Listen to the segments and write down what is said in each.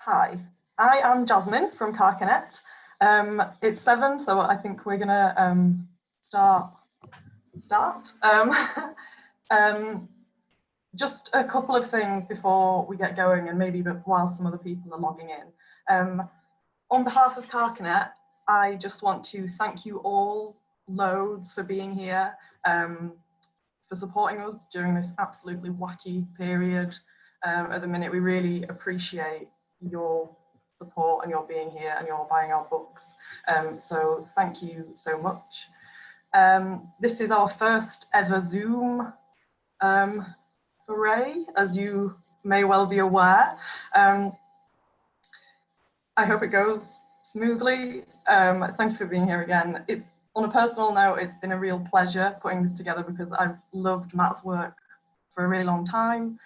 Hi, I am Jasmine from Carcanet. It's 7, so I think we're gonna start. Just a couple of things before we get going, and maybe while some other people are logging in. On behalf of Carcanet, I just want to thank you all loads for being here, for supporting us during this absolutely wacky period. At the minute, we really appreciate your support and your being here and your buying our books. So thank you so much. This is our first ever Zoom foray, as you may well be aware. I hope it goes smoothly. Thank you for being here again. It's on a personal note, it's been a real pleasure putting this together because I've loved Matt's work for a really long time.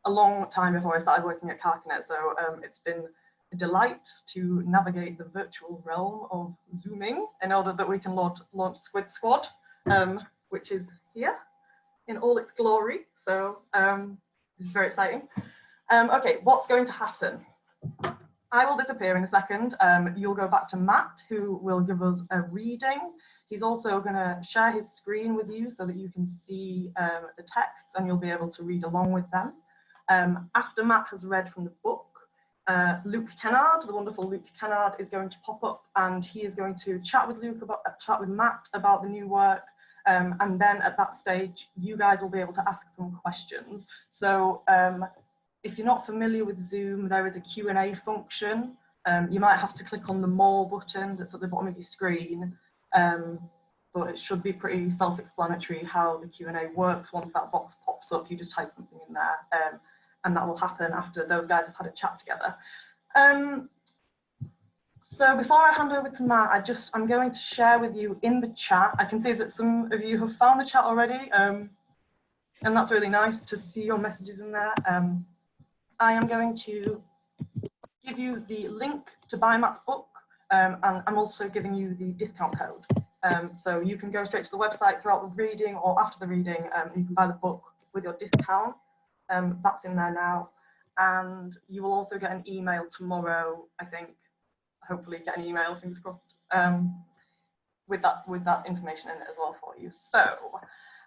A long time before I started working at Carcanet, so it's been a delight to navigate the virtual realm of Zooming in order that we can launch Squid Squad, which is here in all its glory. So this is very exciting. Okay, what's going to happen? I will disappear in a second. You'll go back to Matt, who will give us a reading. He's also going to share his screen with you so that you can see the texts and you'll be able to read along with them. After Matt has read from the book, Luke Kennard, the wonderful Luke Kennard, is going to pop up and he is going to chat with Matt about the new work. And then at that stage, you guys will be able to ask some questions. So if you're not familiar with Zoom, there is a Q&A function. You might have to click on the More button that's at the bottom of your screen. But it should be pretty self-explanatory how the Q&A works. Once that box pops up, you just type something in there. And that will happen after those guys have had a chat together. So before I hand over to Matt, I'm going to share with you in the chat. I can see that some of you have found the chat already, and that's really nice to see your messages in there. I am going to give you the link to buy Matt's book, and I'm also giving you the discount code. So you can go straight to the website throughout the reading or after the reading, and you can buy the book with your discount. That's in there now. And you will also get an email tomorrow, I think. Hopefully get an email, fingers crossed, with that information in it as well for you. So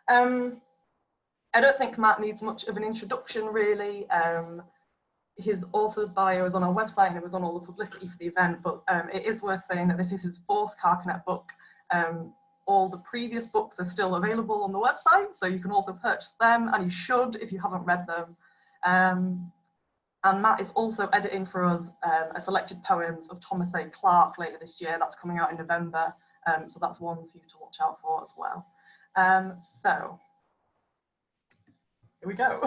I don't think Matt needs much of an introduction really. His author bio is on our website and it was on all the publicity for the event, but it is worth saying that this is his 4th Carcanet book. All the previous books are still available on the website, so you can also purchase them, and you should if you haven't read them. And Matt is also editing for us a selected poems of Thomas A. Clarke later this year. That's coming out in November, so that's one for you to watch out for as well. So here we go.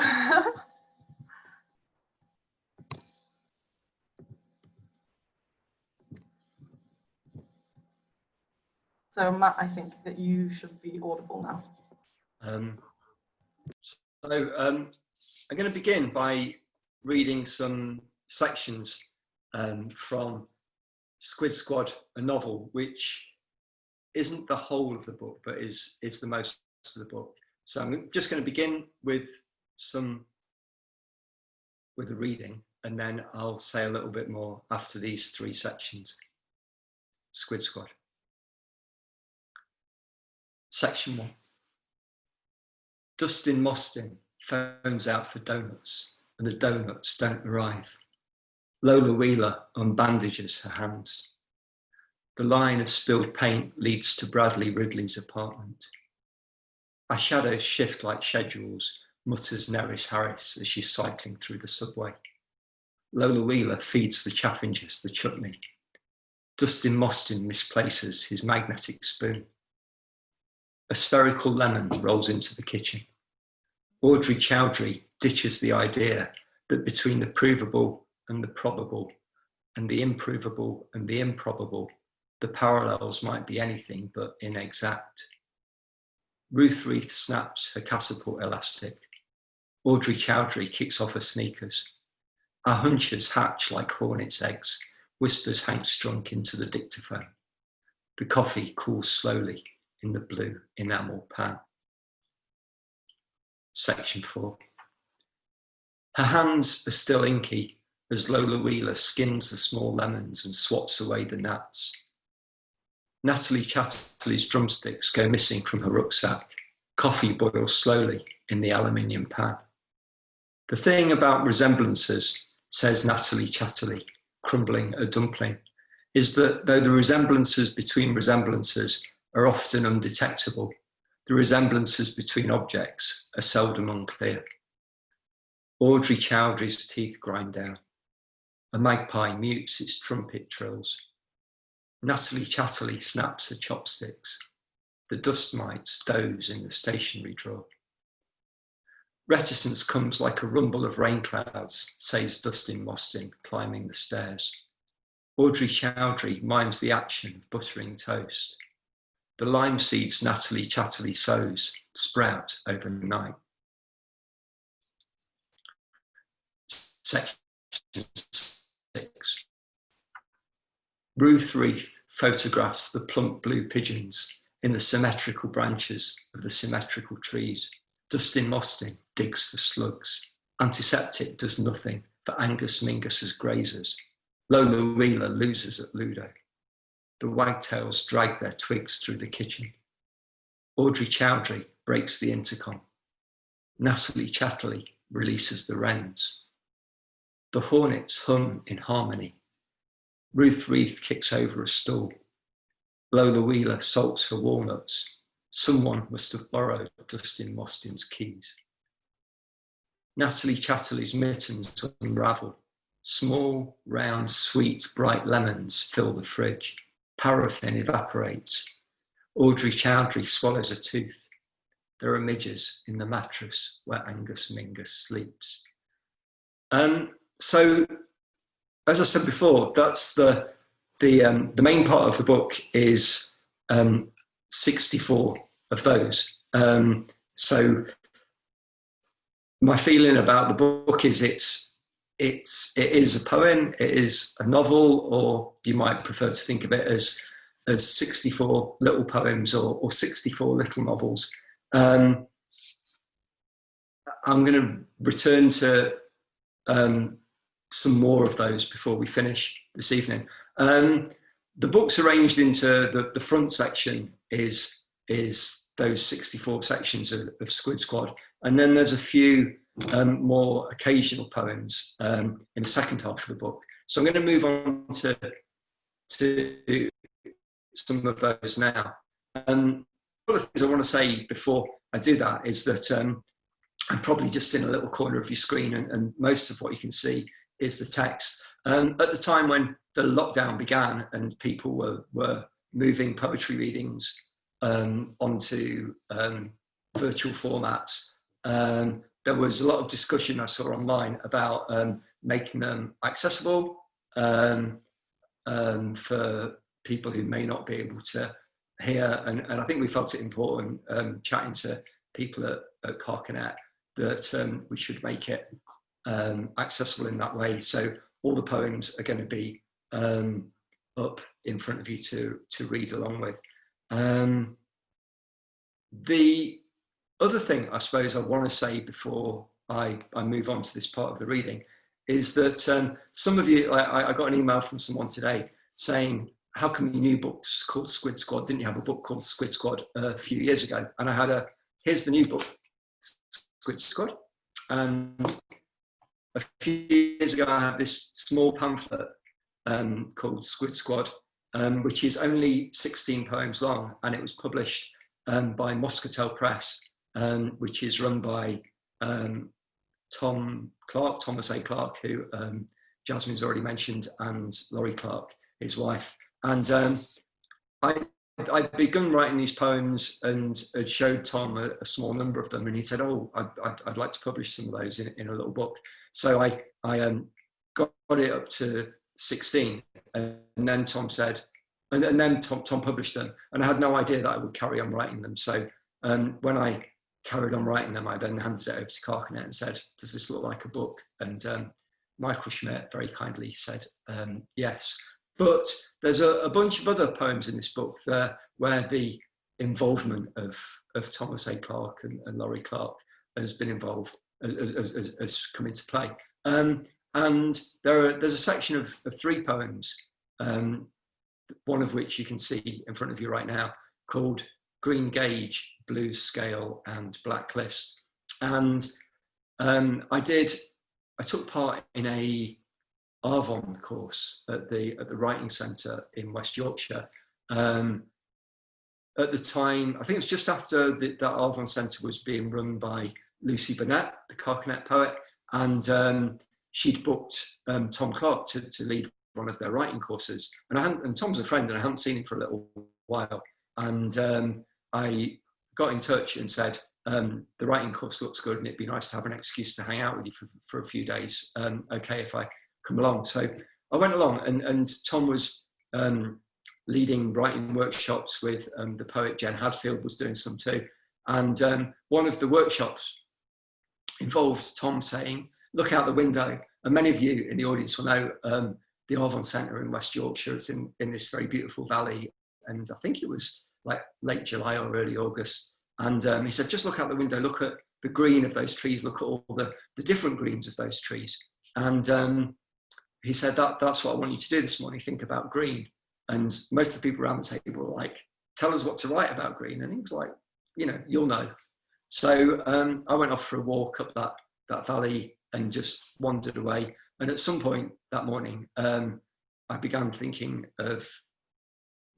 So Matt, I think that you should be audible now. I'm going to begin by reading some sections from Squid Squad, a novel, which isn't the whole of the book, but is the most of the book. So I'm just going to begin with a reading, and then I'll say a little bit more after these 3 sections. Squid Squad. Section 1. Dustin Mostyn phones out for donuts, and the donuts don't arrive. Lola Wheeler unbandages her hands. The line of spilled paint leads to Bradley Ridley's apartment. Our shadows shift like schedules, mutters Neris Harris as she's cycling through the subway. Lola Wheeler feeds the Chaffingers the chutney. Dustin Mostyn misplaces his magnetic spoon. A spherical lemon rolls into the kitchen. Audrey Chowdhury ditches the idea that between the provable and the probable, and the improvable and the improbable, the parallels might be anything but inexact. Ruth Reith snaps her catapult elastic. Audrey Chowdhury kicks off her sneakers. Our hunches hatch like hornets' eggs, whispers Hank Strunk into the dictaphone. The coffee cools slowly in the blue enamel pan. Section 4. Her hands are still inky, as Lola Wheeler skins the small lemons and swats away the gnats. Natalie Chatterley's drumsticks go missing from her rucksack. Coffee boils slowly in the aluminium pan. The thing about resemblances, says Natalie Chatterley, crumbling a dumpling, is that though the resemblances between resemblances are often undetectable, the resemblances between objects are seldom unclear. Audrey Chowdhury's teeth grind down. A magpie mutes its trumpet trills. Natalie Chatterley snaps her chopsticks. The dust mites doze in the stationery drawer. Reticence comes like a rumble of rain clouds, says Dustin Mostyn, climbing the stairs. Audrey Chowdhury mimes the action of buttering toast. The lime seeds Natalie Chatterley sows sprout overnight. Section 6. Ruth Wreath photographs the plump blue pigeons in the symmetrical branches of the symmetrical trees. Dustin Mostyn digs for slugs. Antiseptic does nothing for Angus Mingus's grazers. Lola Wheeler loses at Ludo. The wagtails drag their twigs through the kitchen. Audrey Chowdhury breaks the intercom. Natalie Chatterley releases the wrens. The hornets hum in harmony. Ruth Wreath kicks over a stool. Lola Wheeler salts her walnuts. Someone must have borrowed Dustin Mostyn's keys. Natalie Chatterley's mittens unravel. Small, round, sweet, bright lemons fill the fridge. Paraffin evaporates. Audrey Chowdhury swallows a tooth. There are midges in the mattress where Angus Mingus sleeps. So, as I said before, that's the main part of the book is 64 of those. So, my feeling about the book is it is a poem, it is a novel, or you might prefer to think of it as 64 little poems or 64 little novels. I'm going to return to some more of those before we finish this evening. The book's arranged into the front section is those 64 sections of Squid Squad, and then there's a few more occasional poems in the second half of the book. So I'm going to move on to some of those now. One of the things I want to say before I do that is that I'm probably just in a little corner of your screen, and most of what you can see is the text. At the time when the lockdown began and people were moving poetry readings onto virtual formats, there was a lot of discussion I saw online about making them accessible for people who may not be able to hear. And I think we felt it important, chatting to people at Carcanet, that we should make it accessible in that way. So all the poems are going to be up in front of you to read along with. The other thing I suppose I want to say before I move on to this part of the reading is that some of you, I got an email from someone today saying, how come your new book's called Squid Squad? Didn't you have a book called Squid Squad a few years ago? And I had here's the new book, Squid Squad. And a few years ago, I had this small pamphlet called Squid Squad, which is only 16 poems long, and it was published by Carcanet Press, which is run by Thomas A. Clark, who Jasmine's already mentioned, and Laurie Clark, his wife. And I'd begun writing these poems and had showed Tom a small number of them, and he said, "Oh, I'd like to publish some of those in a little book." So I got it up to 16, and then Tom said, and then Tom published them, and I had no idea that I would carry on writing them. So when I carried on writing them, I then handed it over to Carcanet and said, "Does this look like a book?" And Michael Schmidt very kindly said yes. But there's a bunch of other poems in this book where the involvement of Thomas A. Clark and Laurie Clark has been involved, has come into play. And And there's a section of 3 poems, one of which you can see in front of you right now, called Green Gauge, Blues Scale and Blacklist. And I took part in a Arvon course at the Writing Centre in West Yorkshire. At the time, I think it was just after that Arvon Centre was being run by Lucy Burnett, the Carcanet poet, and she'd booked Tom Clark to lead one of their writing courses. And Tom's a friend, and I hadn't seen him for a little while. And I got in touch and said, the writing course looks good, and it'd be nice to have an excuse to hang out with you for a few days. Okay, if I come along. So I went along, and Tom was leading writing workshops with the poet Jen Hadfield was doing some too. And one of the workshops involves Tom saying, look out the window. And many of you in the audience will know the Arvon Centre in West Yorkshire. It's in this very beautiful valley. And I think it was like late July or early August. And he said, just look out the window, look at the green of those trees, look at all the different greens of those trees. And he said, that's what I want you to do this morning, think about green. And most of the people around the table were like, tell us what to write about green. And he was like, you know, you'll know. So I went off for a walk up that valley and just wandered away. And at some point that morning, I began thinking of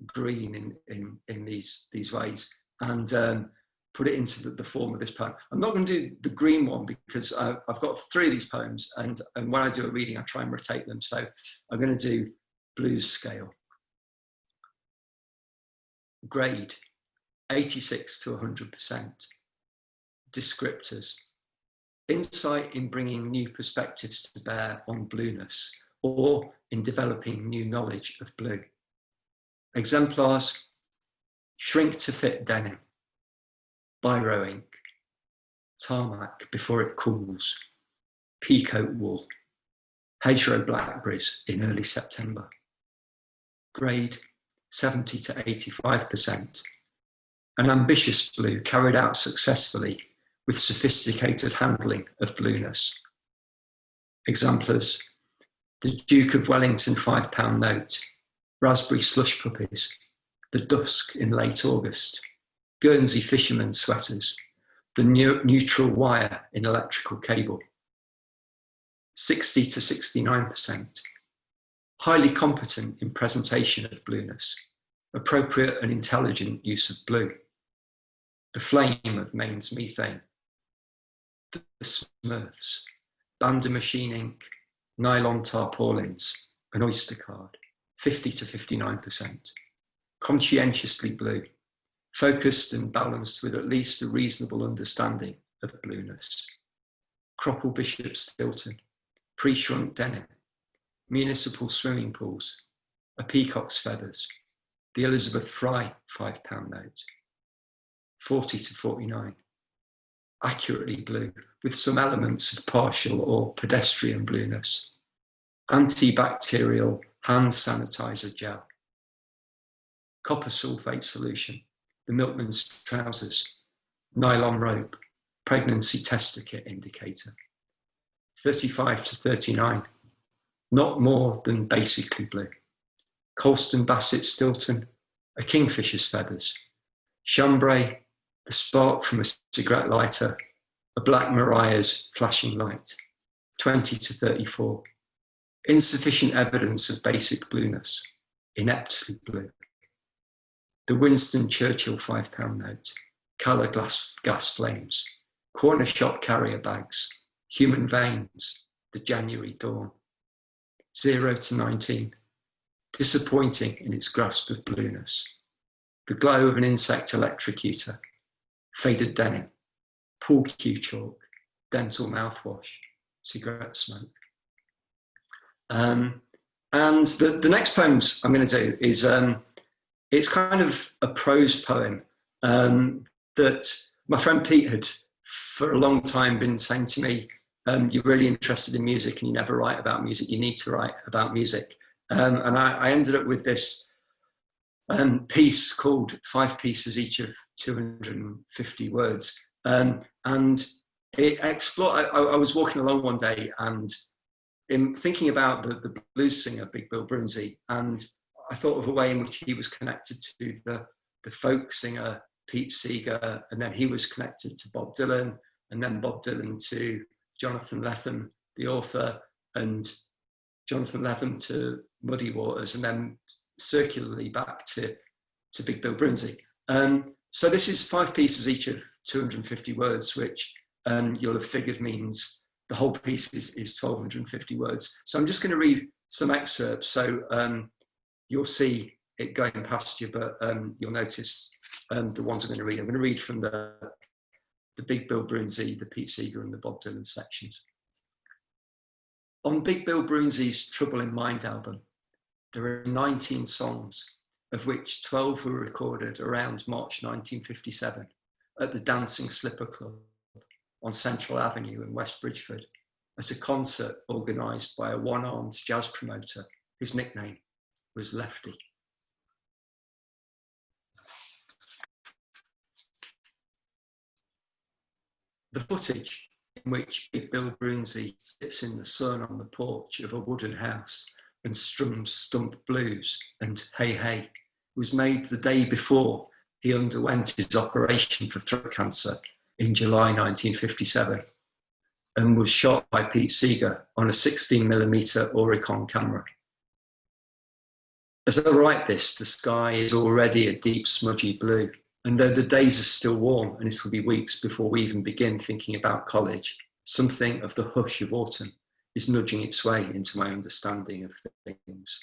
green in these ways, and put it into the form of this poem. I'm not going to do the green one because I've got 3 of these poems, and when I do a reading, I try and rotate them. So I'm going to do Blues Scale. Grade, 86 to 100%. Descriptors, insight in bringing new perspectives to bear on blueness, or in developing new knowledge of blue. Exemplars, shrink to fit denim, biro ink, tarmac before it cools, peacoat wool, hedgerow blackberries in early September. Grade 70 to 85%. An ambitious blue carried out successfully with sophisticated handling of blueness. Exemplars, the Duke of Wellington £5 note, raspberry slush puppies, the dusk in late August, Guernsey fishermen's sweaters, the neutral wire in electrical cable. 60 to 69%. Highly competent in presentation of blueness, appropriate and intelligent use of blue. The flame of Maine's methane. The Smurfs, Bander machine ink, nylon tarpaulins, an Oyster card, 50 to 59%. Conscientiously blue, focused and balanced with at least a reasonable understanding of blueness. Cropple Bishop Stilton, pre-shrunk denim, municipal swimming pools, a peacock's feathers, the Elizabeth Fry £5 note. 40 to 49. Accurately blue, with some elements of partial or pedestrian blueness. Antibacterial hand sanitizer gel. Copper sulfate solution, the milkman's trousers, nylon rope, pregnancy tester kit indicator. 35 to 39. Not more than basically blue. Colston Bassett Stilton, a kingfisher's feathers. Chambray, the spark from a cigarette lighter, a Black Mariah's flashing light. 20 to 34. Insufficient evidence of basic blueness, ineptly blue. The Winston Churchill £5 note, colour gas flames, corner shop carrier bags, human veins, the January dawn. 0 to 19. Disappointing in its grasp of blueness. The glow of an insect electrocutor, faded denim, pool cue chalk, dental mouthwash, cigarette smoke. And the next poems I'm going to do is, it's kind of a prose poem that my friend Pete had for a long time been saying to me, you're really interested in music and you never write about music, you need to write about music. And I ended up with this piece called 5 pieces, each of 250 words. And it explored, I was walking along one day and in thinking about the blues singer, Big Bill Broonzy, and I thought of a way in which he was connected to the folk singer, Pete Seeger, and then he was connected to Bob Dylan, and then Bob Dylan to Jonathan Lethem, the author, and Jonathan Lethem to Muddy Waters, and then circularly back to Big Bill Broonzy. So this is 5 pieces each of 250 words, which you'll have figured means the whole piece is 1,250 words. So I'm just going to read some excerpts. So you'll see it going past you, but you'll notice the ones I'm going to read. I'm going to read from the Big Bill Broonzy, the Pete Seeger, and the Bob Dylan sections. On Big Bill Broonzy's Trouble in Mind album, there are 19 songs, of which 12 were recorded around March 1957 at the Dancing Slipper Club on Central Avenue in West Bridgford as a concert organised by a one-armed jazz promoter whose nickname was Lefty. The footage in which Big Bill Broonzy sits in the sun on the porch of a wooden house and strums Stump Blues and Hey Hey was made the day before he underwent his operation for throat cancer in July 1957 and was shot by Pete Seeger on a 16mm Oricon camera. As I write this, the sky is already a deep smudgy blue, and though the days are still warm and it'll be weeks before we even begin thinking about college, something of the hush of autumn is nudging its way into my understanding of things.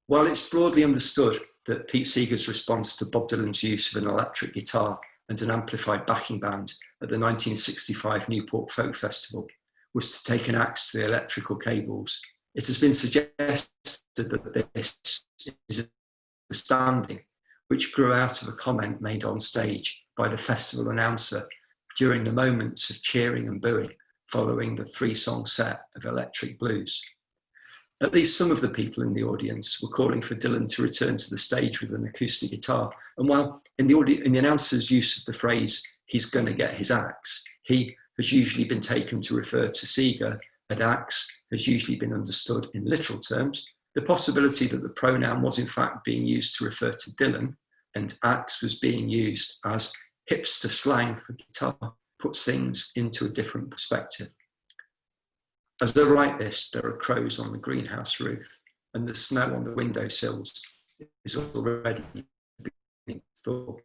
While it's broadly understood that Pete Seeger's response to Bob Dylan's use of an electric guitar and an amplified backing band at the 1965 Newport Folk Festival was to take an axe to the electrical cables, it has been suggested that this is a understanding which grew out of a comment made on stage by the festival announcer during the moments of cheering and booing following the 3-song set of Electric Blues. At least some of the people in the audience were calling for Dylan to return to the stage with an acoustic guitar. And while in the announcer's use of the phrase, he's going to get his axe, he has usually been taken to refer to Seeger, and axe has usually been understood in literal terms, the possibility that the pronoun was in fact being used to refer to Dylan and axe was being used as hipster slang for guitar puts things into a different perspective. As I write this, there are crows on the greenhouse roof and the snow on the windowsills is already beginning to thaw.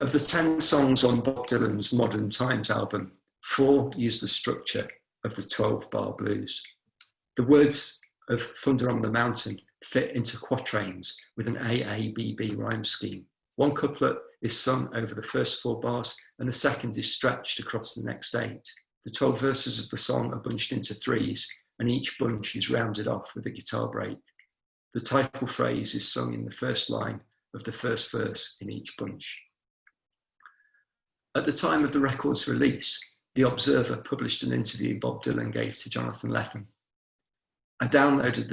Of the 10 songs on Bob Dylan's Modern Times album, 4 use the structure of the 12-bar blues. The words of Thunder on the Mountain fit into quatrains with an AABB rhyme scheme. One couplet is sung over the first 4 bars and the second is stretched across the next 8. The 12 verses of the song are bunched into 3s and each bunch is rounded off with a guitar break. The title phrase is sung in the first line of the first verse in each bunch. At the time of the record's release, The Observer published an interview Bob Dylan gave to Jonathan Lethem. I downloaded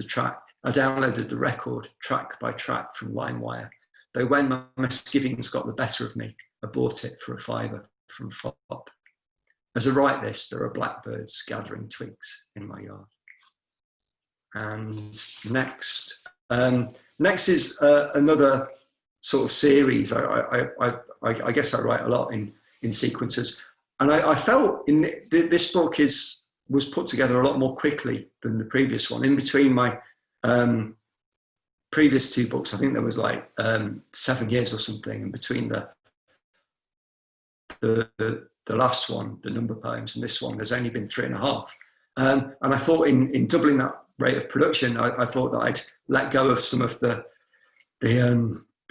the record track by track from LimeWire, though when my misgivings got the better of me, I bought it for $5 from FOP. As I write this, there are blackbirds gathering twigs in my yard. And next is another sort of series. I guess I write a lot in sequences. And I felt this book was put together a lot more quickly than the previous one. In between my previous 2 books, I think there was like 7 years or something, and between the last one, the number poems, and this one, there's only been 3.5. And I thought in doubling that rate of production, I thought that I'd let go of some of the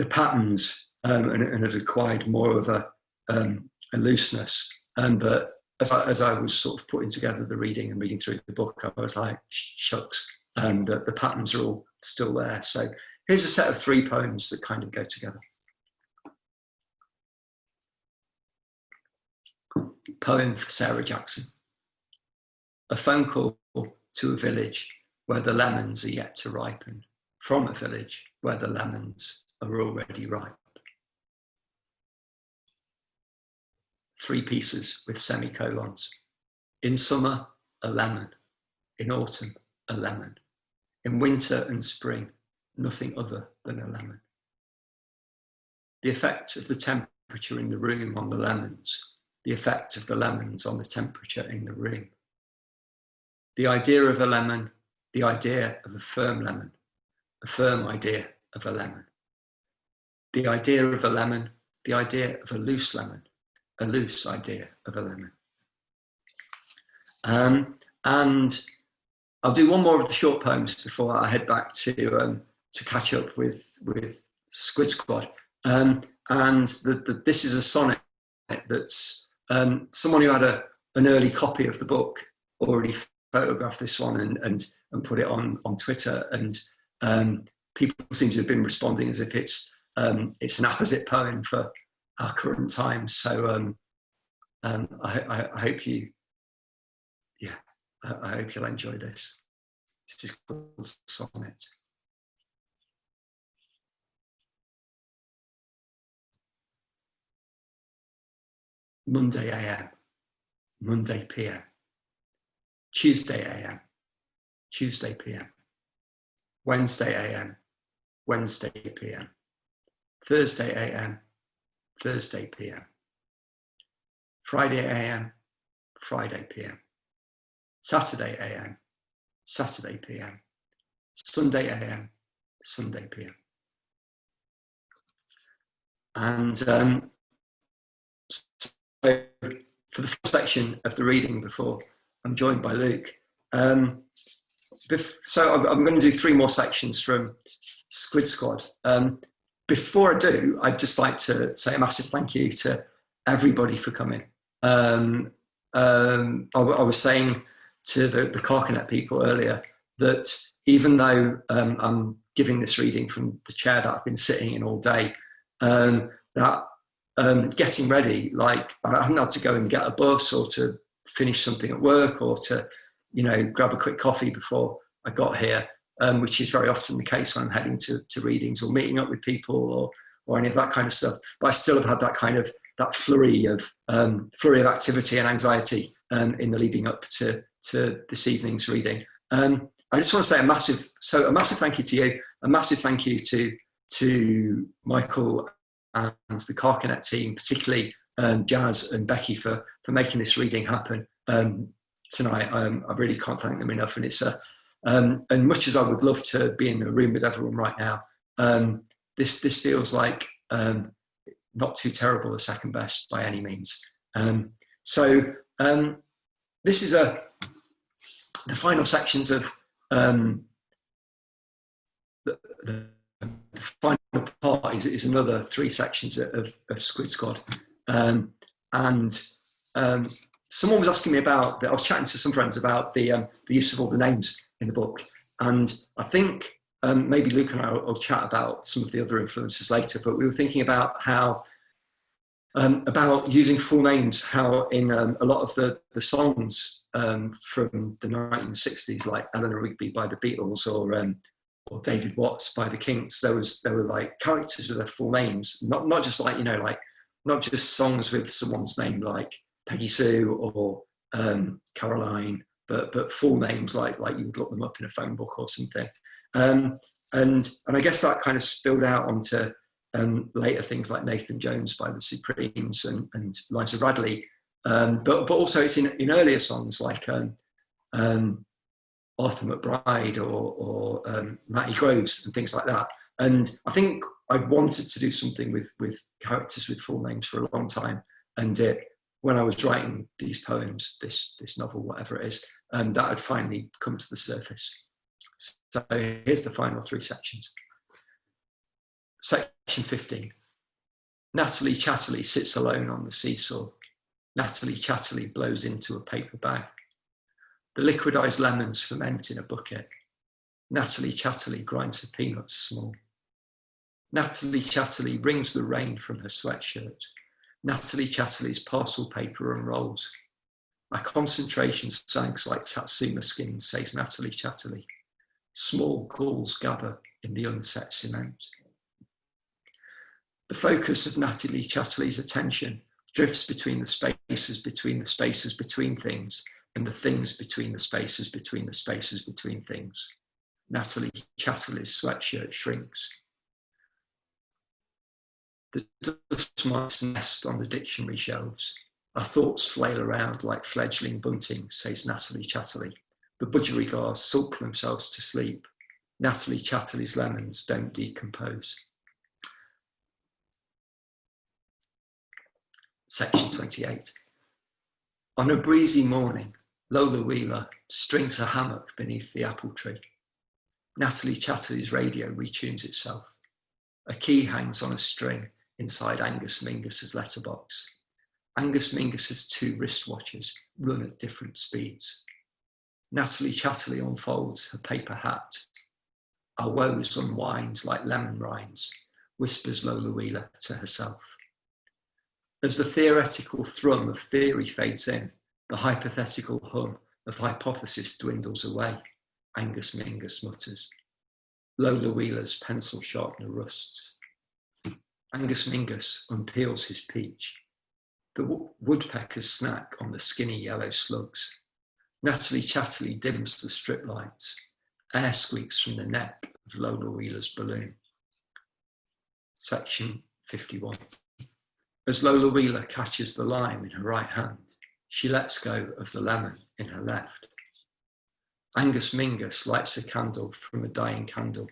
patterns and had acquired more of a looseness. But as I was sort of putting together the reading and reading through the book, I was like, shucks, and the patterns are all still there. So here's a set of 3 poems that kind of go together. Poem for Sarah Jackson. A phone call to a village where the lemons are yet to ripen, from a village where the lemons are already ripe. 3 pieces with semicolons. In summer, a lemon. In autumn, a lemon. In winter and spring, nothing other than a lemon. The effect of the temperature in the room on the lemons, the effect of the lemons on the temperature in the room. The idea of a lemon, the idea of a firm idea of a lemon. The idea of a lemon, the idea of a loose idea of a lemon. And I'll do one more of the short poems before I head back to catch up with Squid Squad. This is a sonnet that's someone who had an early copy of the book already photographed this one and put it on Twitter, and people seem to have been responding as if it's an apposite poem for our current times. So I hope you, I hope you'll enjoy this. This is called Sonnet. Monday AM, Monday PM, Tuesday AM, Tuesday PM, Wednesday AM, Wednesday PM, Thursday AM, Thursday PM, Friday AM, Friday PM, Saturday AM, Saturday PM, Sunday AM, Sunday PM. And so for the first section of the reading, before I'm joined by Luke, so I'm going to do 3 more sections from Squid Squad. Before I do, I'd just like to say a massive thank you to everybody for coming. I was saying to the Carcanet people earlier that even though I'm giving this reading from the chair that I've been sitting in all day, that getting ready, like I haven't had to go and get a bus or to finish something at work or to, grab a quick coffee before I got here, which is very often the case when I'm heading to readings or meeting up with people or any of that kind of stuff. But I still have had that flurry of activity and anxiety in the leading up to this evening's reading. I just want to say a massive thank you to you, a massive thank you to Michael and the Carcanet team, particularly Jazz and Becky for making this reading happen tonight. I really can't thank them enough, and it's and much as I would love to be in a room with everyone right now, this feels like not too terrible a second best by any means. So this is the final sections of the final part is another 3 sections of Squid Squad. Someone was asking me about, I was chatting to some friends about the use of all the names in the book. And I think maybe Luke and I will chat about some of the other influences later, but we were thinking about how, about using full names, how in a lot of the songs from the 1960s, like Eleanor Rigby by the Beatles or David Watts by the Kinks, there were like characters with their full names, not just like, not just songs with someone's name like Peggy Sue or Caroline, but full names like you would look them up in a phone book or something. And I guess that kind of spilled out onto later things like Nathan Jones by the Supremes and Liza Radley. But also it's in earlier songs like Arthur McBride or Matty Groves and things like that. And I think I wanted to do something with characters with full names for a long time. And when I was writing these poems, this novel, whatever it is, that had finally come to the surface. So here's the final 3 sections. Section 15. Natalie Chatterley sits alone on the seesaw. Natalie Chatterley blows into a paper bag. The liquidized lemons ferment in a bucket. Natalie Chatterley grinds her peanuts small. Natalie Chatterley wrings the rain from her sweatshirt. Natalie Chatterley's parcel paper unrolls. My concentration sinks like Satsuma skins, says Natalie Chatterley. Small gulls gather in the unset cement. The focus of Natalie Chatterley's attention drifts between the spaces between things, and the things between the spaces between the spaces between things. Natalie Chatterley's sweatshirt shrinks. The dust mites nest on the dictionary shelves. Our thoughts flail around like fledgling bunting, says Natalie Chatterley. The budgerigars sulk themselves to sleep. Natalie Chatterley's lemons don't decompose. Section 28. On a breezy morning, Lola Wheeler strings a hammock beneath the apple tree. Natalie Chatterley's radio retunes itself. A key hangs on a string inside Angus Mingus's letterbox. Angus Mingus's 2 wristwatches run at different speeds. Natalie Chatterley unfolds her paper hat. Our woes unwind like lemon rinds, whispers Lola Wheeler to herself. As the theoretical thrum of theory fades in, the hypothetical hum of hypothesis dwindles away, Angus Mingus mutters. Lola Wheeler's pencil sharpener rusts. Angus Mingus unpeels his peach. The woodpeckers snack on the skinny yellow slugs. Natalie Chatterley dims the strip lights. Air squeaks from the neck of Lola Wheeler's balloon. Section 51. As Lola Wheeler catches the lime in her right hand, she lets go of the lemon in her left. Angus Mingus lights a candle from a dying candle.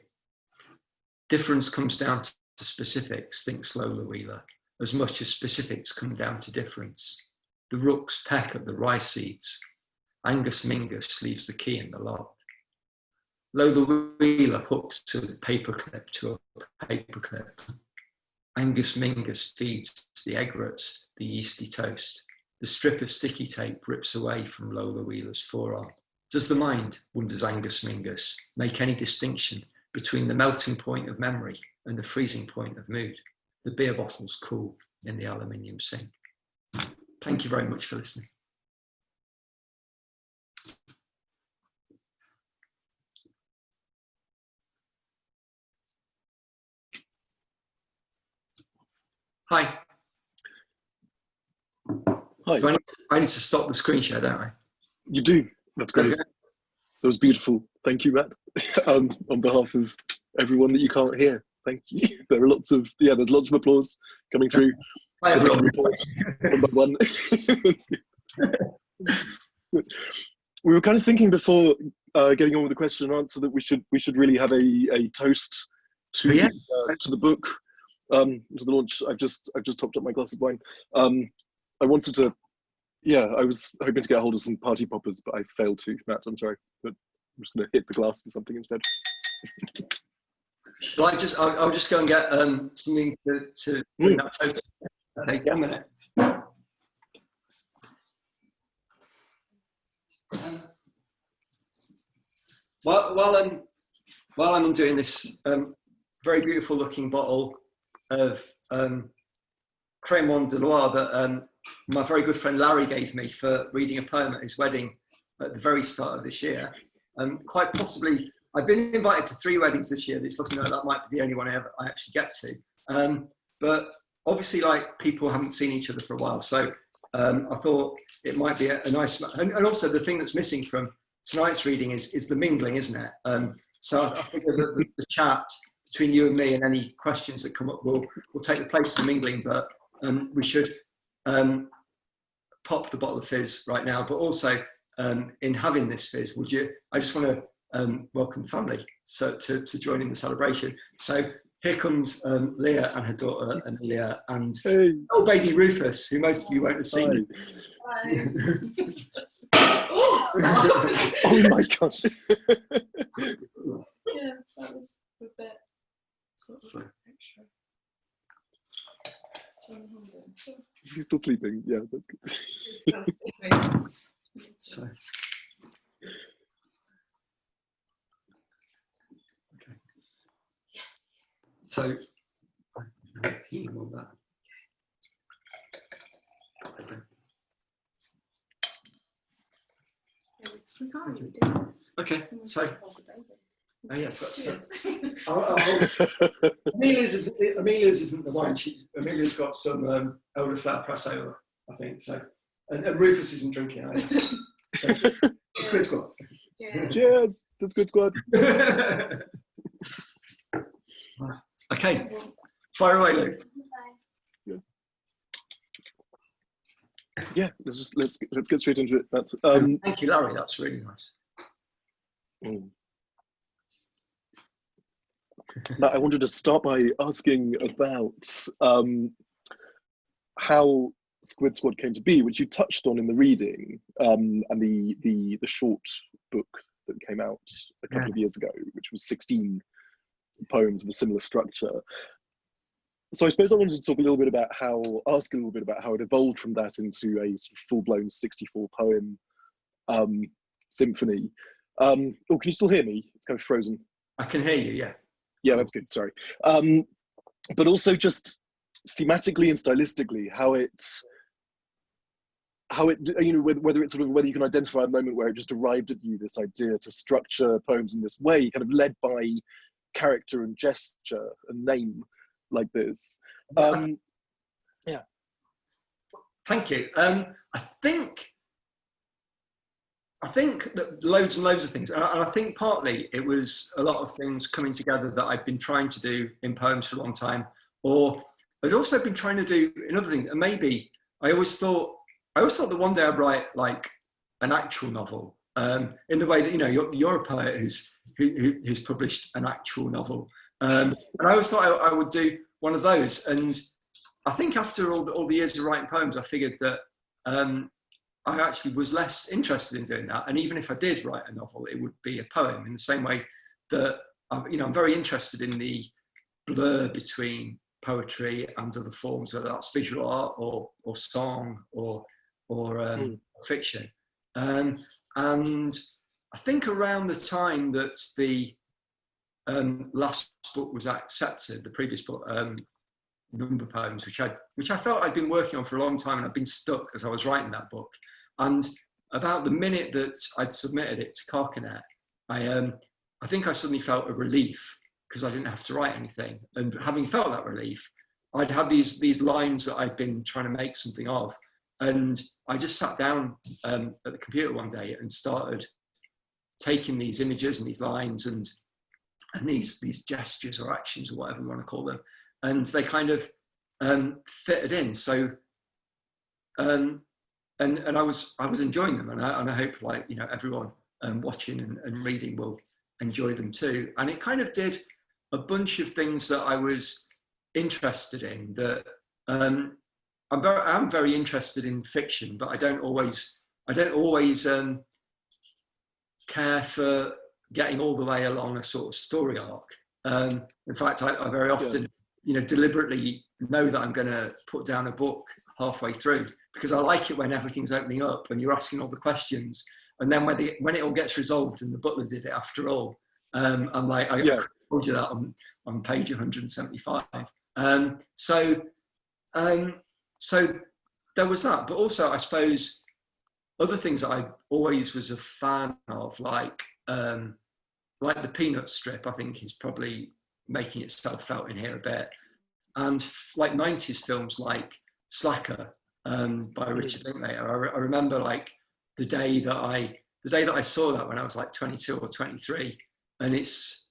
Difference comes down to specifics, thinks Lola Wheeler, as much as specifics come down to difference. The rooks peck at the rice seeds. Angus Mingus leaves the key in the lock. Lola Wheeler hooks a paperclip to a paperclip. Angus Mingus feeds the egrets the yeasty toast. The strip of sticky tape rips away from Lola Wheeler's forearm. Does the mind, wonders Angus Mingus, make any distinction between the melting point of memory and the freezing point of mood? The beer bottles cool in the aluminium sink. Thank you very much for listening. Hi. Hi. Do I need to stop the screen share, don't I? You do. That's great. Okay. That was beautiful. Thank you, Matt. On behalf of everyone that you can't hear, thank you. There are lots of there's lots of applause coming through. Hi, everyone. One by one. We were kind of thinking before getting on with the question and answer that we should really have a toast to the book, to the launch. I've just topped up my glass of wine. I wanted to. Yeah, I was hoping to get a hold of some party poppers, but I failed to, Matt, I'm sorry. But I'm just going to hit the glass with something instead. Well, I'll just go and get something to bring that toast. Okay, a minute. While I'm undoing this very beautiful looking bottle of Crémant de Loire that my very good friend Larry gave me for reading a poem at his wedding at the very start of this year. Quite possibly, I've been invited to 3 weddings this year. It's looking like that might be the only one I actually get to. But obviously, like, people haven't seen each other for a while. So I thought it might be a nice, and also the thing that's missing from tonight's reading is the mingling, isn't it? So I think the chat between you and me and any questions that come up will take the place of the mingling, but we should pop the bottle of fizz right now, but also in having this fizz, I just want to welcome the family to join in the celebration. So here comes Leah and her daughter Amelia and little baby Rufus, who most of you won't have seen. Hi. Oh my gosh. Yeah, that was a bit sort of extra. He's still sleeping. Yeah, that's good. So, okay. So, on that. Okay. We can't really do this. Okay, so. Oh yes, Cheers. Amelia's isn't the wine. Amelia's got some elderflower Prosecco, I think. So, and Rufus isn't drinking either. So, Squid Squad. Cheers. Cheers to Squid Squad. Okay, fire away, Luke. Yeah, let's get straight into it. Matt. Thank you, Larry. That's really nice. Matt, I wanted to start by asking about how Squid Squad came to be, which you touched on in the reading, and the short book that came out a couple of years ago, which was 16 poems of a similar structure. So I suppose I wanted to talk a little bit about ask a little bit about how it evolved from that into a sort of full-blown 64 poem symphony. Oh, can you still hear me? It's kind of frozen. I can hear you, yeah. Yeah, that's good, sorry. But also just thematically and stylistically, how it, you know, whether it's sort of, whether you can identify a moment where it just arrived at you, this idea to structure poems in this way, kind of led by character and gesture and name like this. Yeah. Thank you. I think that loads and loads of things, and I think partly it was a lot of things coming together that I'd been trying to do in poems for a long time, or I'd also been trying to do in other things. And maybe I always thought that one day I'd write like an actual novel, in the way that, you know, you're a poet who's published an actual novel, and I always thought I would do one of those. And I think after all the years of writing poems, I figured that I actually was less interested in doing that. And even if I did write a novel, it would be a poem, in the same way that, you know, I'm very interested in the blur between poetry and other forms, whether that's visual art or song or fiction. And I think around the time that the last book was accepted, the previous book, Number Poems, which I felt I'd been working on for a long time, and I'd been stuck as I was writing that book. And about the minute that I'd submitted it to Carcanet, I think I suddenly felt a relief, because I didn't have to write anything. And having felt that relief, I'd had these lines that I'd been trying to make something of, and I just sat down at the computer one day and started taking these images and these lines and these gestures or actions or whatever you want to call them, and they kind of fitted in. So, and I was enjoying them, and I hope, like, you know, everyone watching and reading will enjoy them too. And it kind of did a bunch of things that I was interested in. That I'm very interested in fiction, but I don't always care for getting all the way along a sort of story arc. In fact, I very often, you know, deliberately know that I'm going to put down a book halfway through, because I like it when everything's opening up and you're asking all the questions, and then when it all gets resolved and the butler did it after all, I'm like, I told you that on page 175. So there was that, but also I suppose other things that I always was a fan of, like the Peanuts strip, I think is probably making itself felt in here a bit, and like 90s films like Slacker by Richard Linklater. I remember like the day that I saw that when I was like 22 or 23, and it's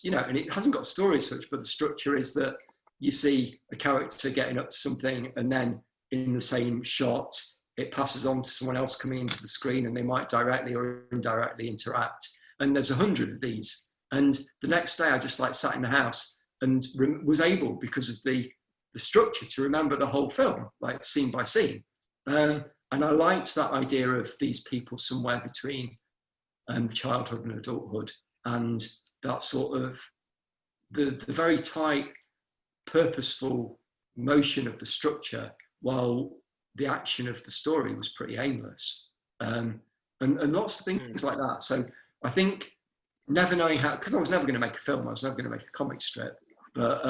you know, and it hasn't got a story as such, but the structure is that you see a character getting up to something, and then in the same shot it passes on to someone else coming into the screen, and they might directly or indirectly interact. And there's 100 of these. And the next day I just like sat in the house and was able, because of the structure, to remember the whole film, like scene by scene. And I liked that idea of these people somewhere between childhood and adulthood, and that sort of the very tight, purposeful motion of the structure, while the action of the story was pretty aimless, and lots of things like that. So I think, never knowing how, because I was never going to make a film, I was never going to make a comic strip, but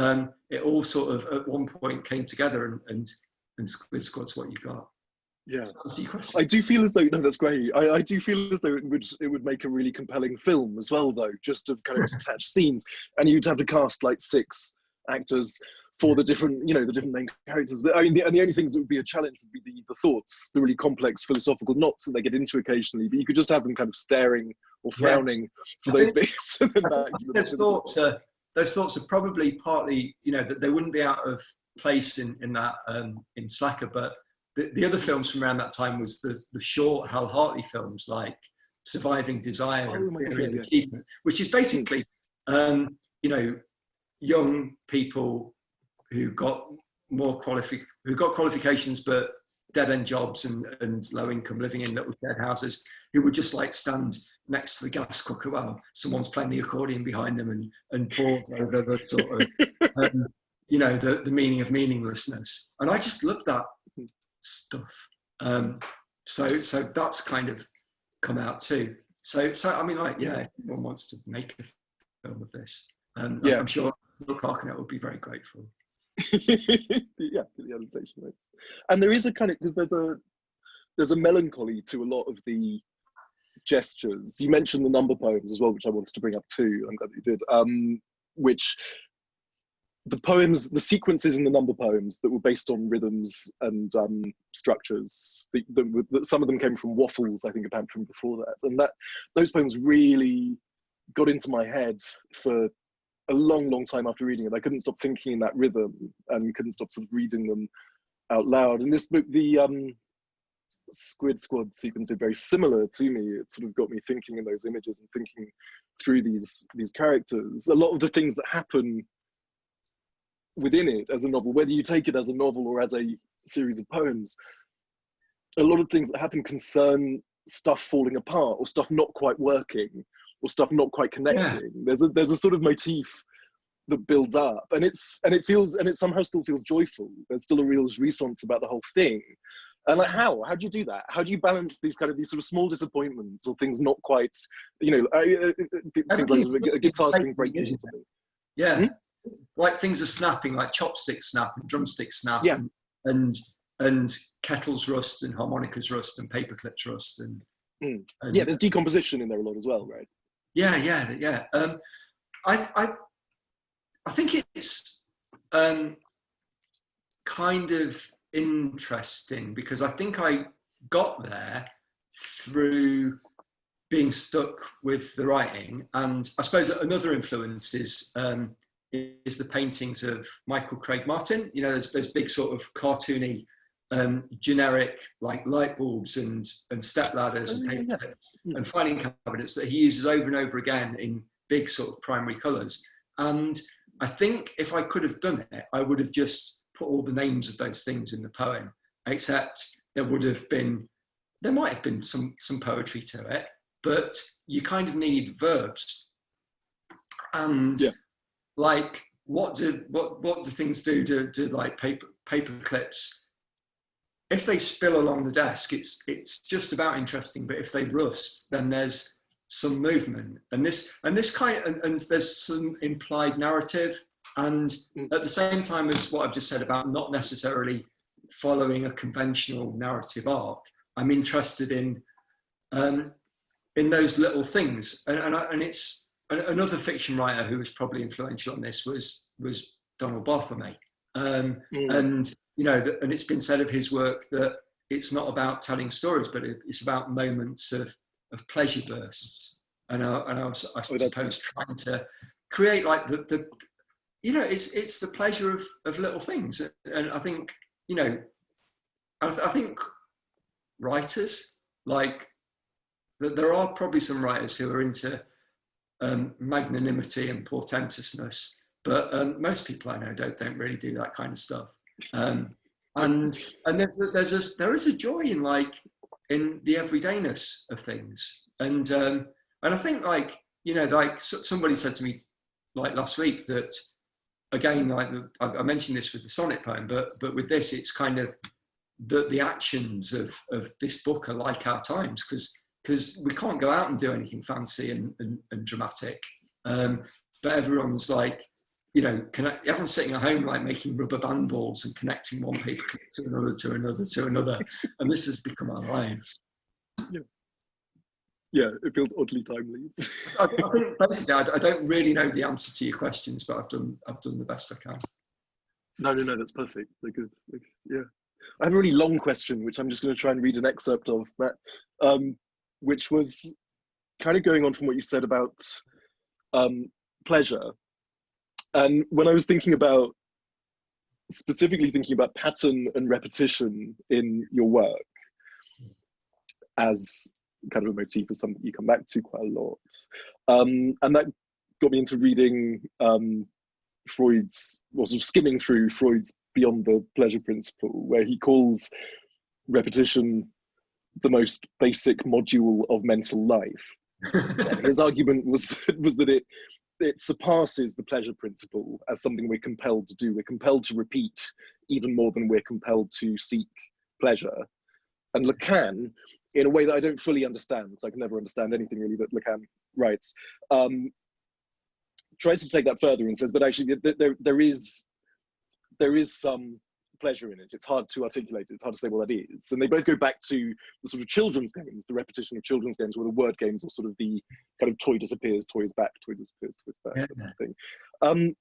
it all sort of at one point came together, and Squid Squad's what you got. Yeah, So I do feel as though, no, that's great. I do feel as though it would make a really compelling film as well, though, just of kind of detached scenes, and you'd have to cast like 6 actors for the different, you know, the different main characters. But I mean, the only things that would be a challenge would be the thoughts, the really complex philosophical knots that they get into occasionally. But you could just have them kind of staring or frowning for those bits. And then back to those thoughts are probably partly, you know, that they wouldn't be out of place in that in Slacker, but the other films from around that time was the short Hal Hartley films like Surviving Desire and Theory of Achievement, which is basically, you know, young people who got qualifications but dead-end jobs and low-income living in little shared houses, who would just like stand next to the gas cooker while someone's playing the accordion behind them and pause over the sort of, you know, the meaning of meaninglessness. And I just love that stuff. So that's kind of come out too. So I mean, like, yeah, if anyone wants to make a film of this, I'm sure Carcanet would be very grateful. Yeah, the adaptation rights. And there is a kind of, because there's a melancholy to a lot of the gestures. You mentioned the number poems as well, which I wanted to bring up too. I'm glad that you did. Which the poems, the sequences in the number poems that were based on rhythms and structures, that some of them came from Waffles, I think, apparently from before that, and those poems really got into my head for a long time after reading it. I couldn't stop thinking in that rhythm and couldn't stop sort of reading them out loud. And this book, the Squid Squad sequence, did very similar to me. It sort of got me thinking in those images and thinking through these characters. A lot of the things that happen within it as a novel, whether you take it as a novel or as a series of poems, a lot of things that happen concern stuff falling apart or stuff not quite working or stuff not quite connecting. Yeah. There's a sort of motif that builds up, and it somehow still feels joyful. There's still a real jouissance about the whole thing. And like, how do you do that? How do you balance these sort of small disappointments or things not quite, you know, things like a guitar string breaking or something? Yeah, like things are snapping, like chopsticks snap and drumsticks snap, and kettles rust and harmonicas rust and paper clips rust and yeah, there's decomposition in there a lot as well, right? Yeah. I think it's kind of interesting because I think I got there through being stuck with the writing, and I suppose another influence is the paintings of Michael Craig Martin. You know, those big sort of cartoony, generic like light bulbs and step ladders and paper clips and filing cabinets that he uses over and over again in big sort of primary colours. And I think if I could have done it, I would have just put all the names of those things in the poem, except there might have been some poetry to it, but you kind of need verbs. And like, what do things do to like paper clips? If they spill along the desk, it's just about interesting. But if they rust, then there's some movement, and there's some implied narrative, and at the same time as what I've just said about not necessarily following a conventional narrative arc, I'm interested in those little things, and it's another fiction writer who was probably influential on this was Donald Barthelme, and you know, and it's been said of his work that it's not about telling stories, but it's about moments of pleasure bursts, and I suppose trying to create like the you know, it's the pleasure of little things, and I think, you know, I think writers, like, there are probably some writers who are into magnanimity and portentousness, but most people I know don't really do that kind of stuff. And there is a joy in the everydayness of things, and I think, like, you know, like somebody said to me like last week that, again, like I mentioned this with the sonnet poem, but with this, it's kind of the actions of this book are like our times, because we can't go out and do anything fancy and dramatic, but everyone's like, you know, everyone's sitting at home like making rubber band balls and connecting one paper clip to another to another to another, and this has become our lives. Yeah, it feels oddly timely. I think basically I don't really know the answer to your questions, but I've done the best I can. No, that's perfect. They're good. Yeah. I have a really long question, which I'm just going to try and read an excerpt of, Matt, which was kind of going on from what you said about pleasure. And when I was specifically thinking about pattern and repetition in your work as kind of a motif of something you come back to quite a lot. And that got me into reading Freud's, or sort of skimming through Freud's Beyond the Pleasure Principle, where he calls repetition the most basic module of mental life. And his argument was that it surpasses the pleasure principle as something we're compelled to do. We're compelled to repeat even more than we're compelled to seek pleasure. And Lacan, in a way that I don't fully understand, so I can never understand anything really that Lacan writes, tries to take that further and says, but actually there is some pleasure in it. It's hard to articulate it. It's hard to say what that is. And they both go back to the sort of children's games, the repetition of children's games, where the word games are sort of the kind of toy disappears, toy is back, toy disappears, toy is back, that kind of thing.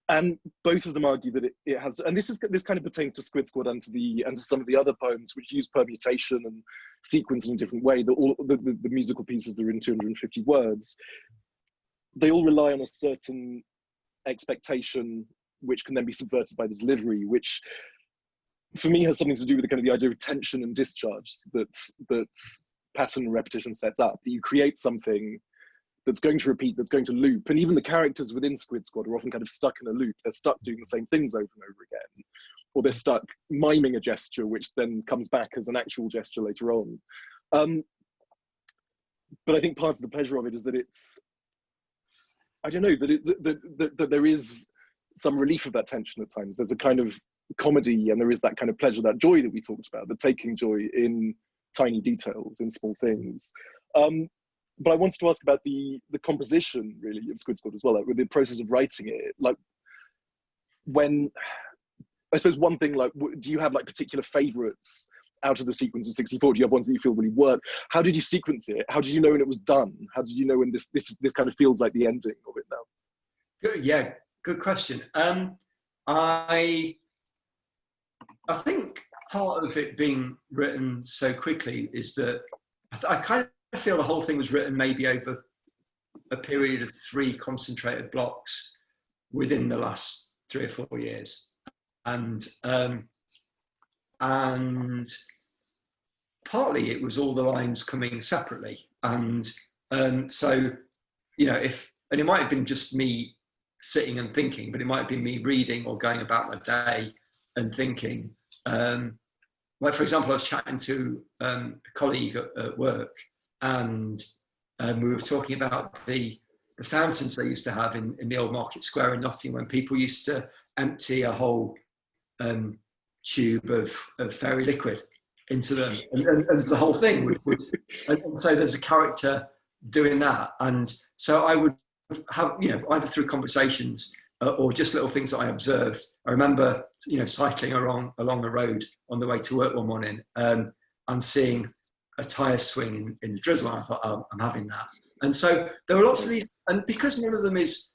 And both of them argue that it has, and this kind of pertains to Squid Squad and to some of the other poems which use permutation and sequence in a different way. That all the musical pieces that are in 250 words, they all rely on a certain expectation which can then be subverted by the delivery, which for me has something to do with the kind of the idea of tension and discharge that pattern and repetition sets up. That you create something that's going to repeat, that's going to loop. And even the characters within Squid Squad are often kind of stuck in a loop. They're stuck doing the same things over and over again, or they're stuck miming a gesture, which then comes back as an actual gesture later on. But I think part of the pleasure of it is that it's, I don't know, that there is some relief of that tension at times. There's a kind of comedy, and there is that kind of pleasure, that joy that we talked about, the taking joy in tiny details, in small things. But I wanted to ask about the composition, really, of Squid Squad as well, like with the process of writing it. Like, when, I suppose one thing, like, do you have like particular favorites out of the sequence of 64? Do you have ones that you feel really work? How did you sequence it? How did you know when it was done? How did you know when this kind of feels like the ending of it now? Good, yeah, good question. I think part of it being written so quickly is that I kind of feel the whole thing was written maybe over a period of 3 concentrated blocks within the last 3 or 4 years, and partly it was all the lines coming separately, and so, you know, and it might have been just me sitting and thinking, but it might have been me reading or going about my day and thinking. Like, for example, I was chatting to a colleague at work, and we were talking about the fountains they used to have in the old Market Square in Nottingham, when people used to empty a whole tube of fairy liquid into them, and the whole thing would and so there's a character doing that, and so I would have, you know, either through conversations or just little things that I observed. I remember, you know, cycling along a road on the way to work one morning, and seeing a tyre swing in the drizzle, and I thought, oh, I'm having that. And so there were lots of these, and because none of them is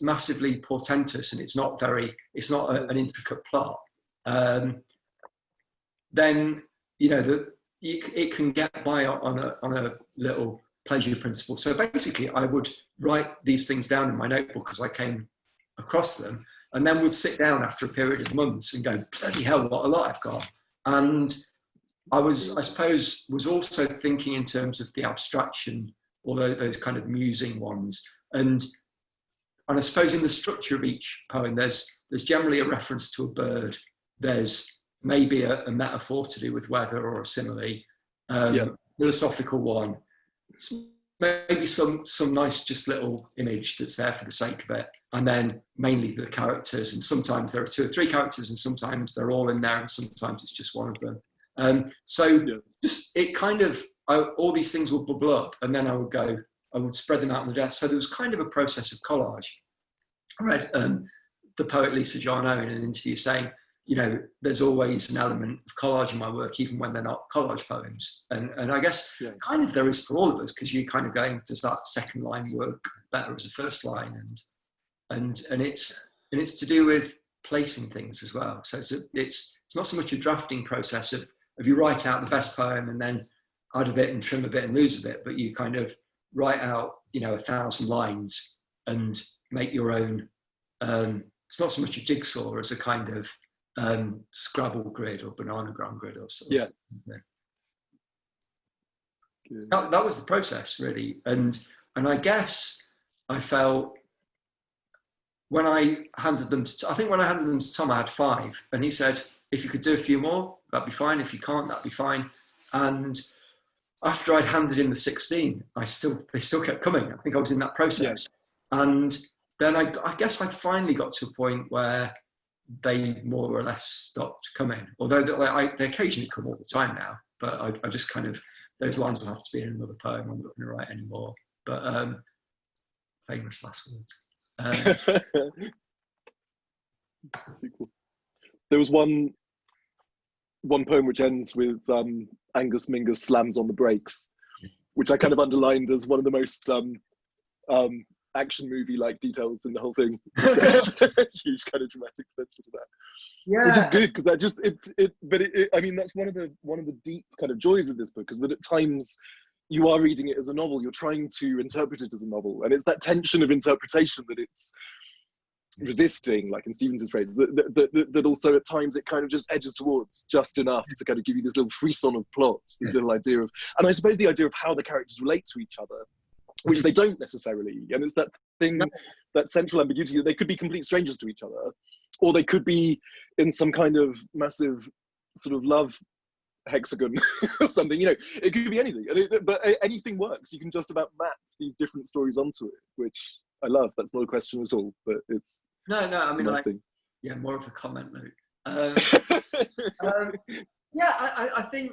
massively portentous, and it's not an intricate plot, then, you know, it can get by on a little pleasure principle. So basically, I would write these things down in my notebook as I came across them, and then would sit down after a period of months and go, bloody hell, what a lot I've got. And I suppose was also thinking in terms of the abstraction, although those kind of musing ones. And I suppose in the structure of each poem, there's generally a reference to a bird. There's maybe a metaphor to do with weather or a simile, philosophical one, maybe some nice just little image that's there for the sake of it, and then mainly the characters. And sometimes there are 2 or 3 characters, and sometimes they're all in there, and sometimes it's just one of them. Just it kind of, all these things would bubble up, and then I would spread them out on the desk. So there was kind of a process of collage. I read the poet Lisa Jarno in an interview saying, you know, there's always an element of collage in my work, even when they're not collage poems. And I guess kind of there is for all of us, because you're kind of going, does that second line work better as a first line? And it's, and it's to do with placing things as well. So it's not so much a drafting process of you write out the best poem and then add a bit and trim a bit and lose a bit, but you kind of write out, 1,000 lines and make your own. It's not so much a jigsaw as a kind of Scrabble grid or bananagram grid or something. That was the process, really. And I guess I felt when I handed them to, I think when I handed them to Tom, I had 5, and he said, if you could do a few more, that'd be fine. If you can't, that'd be fine. And after I'd handed in the 16, they still kept coming. I think I was in that process. Yeah. And then I guess I finally got to a point where they more or less stopped coming. Although they occasionally come all the time now, but I just kind of, those lines will have to be in another poem. I'm not going to write anymore. But famous last words. Cool. There was one poem which ends with Angus Mingus slams on the brakes, which I kind of underlined as one of the most action movie-like details in the whole thing. Huge kind of dramatic attention to that. Yeah, which is good because that just I mean, that's one of the deep kind of joys of this book, is that at times you are reading it as a novel, you're trying to interpret it as a novel, and it's that tension of interpretation that it's resisting, like in Stevens's phrase, that also at times it kind of just edges towards just enough to kind of give you this little frisson of plot, this little idea of, and I suppose the idea of how the characters relate to each other, which they don't necessarily, and it's that thing, that central ambiguity that they could be complete strangers to each other, or they could be in some kind of massive sort of love hexagon or something, it could be anything, but anything works. You can just about map these different stories onto it, which I love. That's not a question at all, but it's no. I mean, nice thing. Yeah, more of a comment, Luke. I think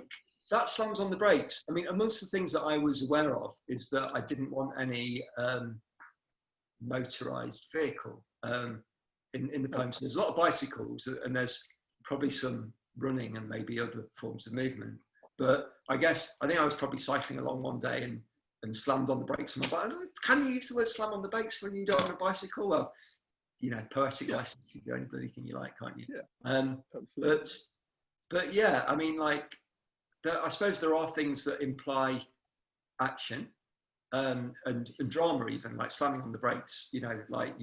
that slams on the brakes. I mean, amongst the things that I was aware of is that I didn't want any motorized vehicle in the poems. There's a lot of bicycles, and there's probably some running and maybe other forms of movement. But I think I was probably cycling along one day and slammed on the brakes on my bike. Can you use the word slam on the brakes when you go on a bicycle? Well, poetic license, you can do anything you like, can't you? Yeah. But yeah, I mean, like, I suppose there are things that imply action and drama, even like slamming on the brakes. Like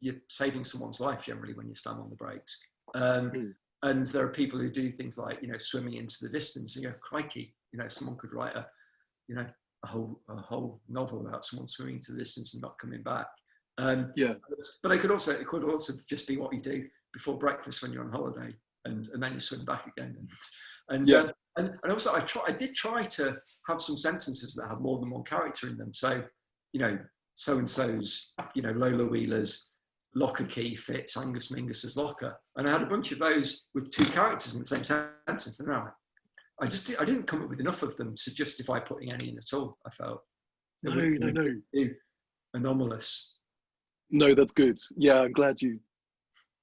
you're saving someone's life generally when you slam on the brakes. And there are people who do things like swimming into the distance, and you go, crikey, someone could write a whole novel about someone swimming into the distance and not coming back. But it could also just be what you do before breakfast when you're on holiday, and then you swim back again. And also I did try to have some sentences that have more than one character in them. So so and so's Lola Wheeler's locker key fits Angus Mingus's locker, and I had a bunch of those with 2 characters in the same sentence. And I didn't come up with enough of them to justify putting any in at all. I felt no anomalous. No, that's good. Yeah, I'm glad you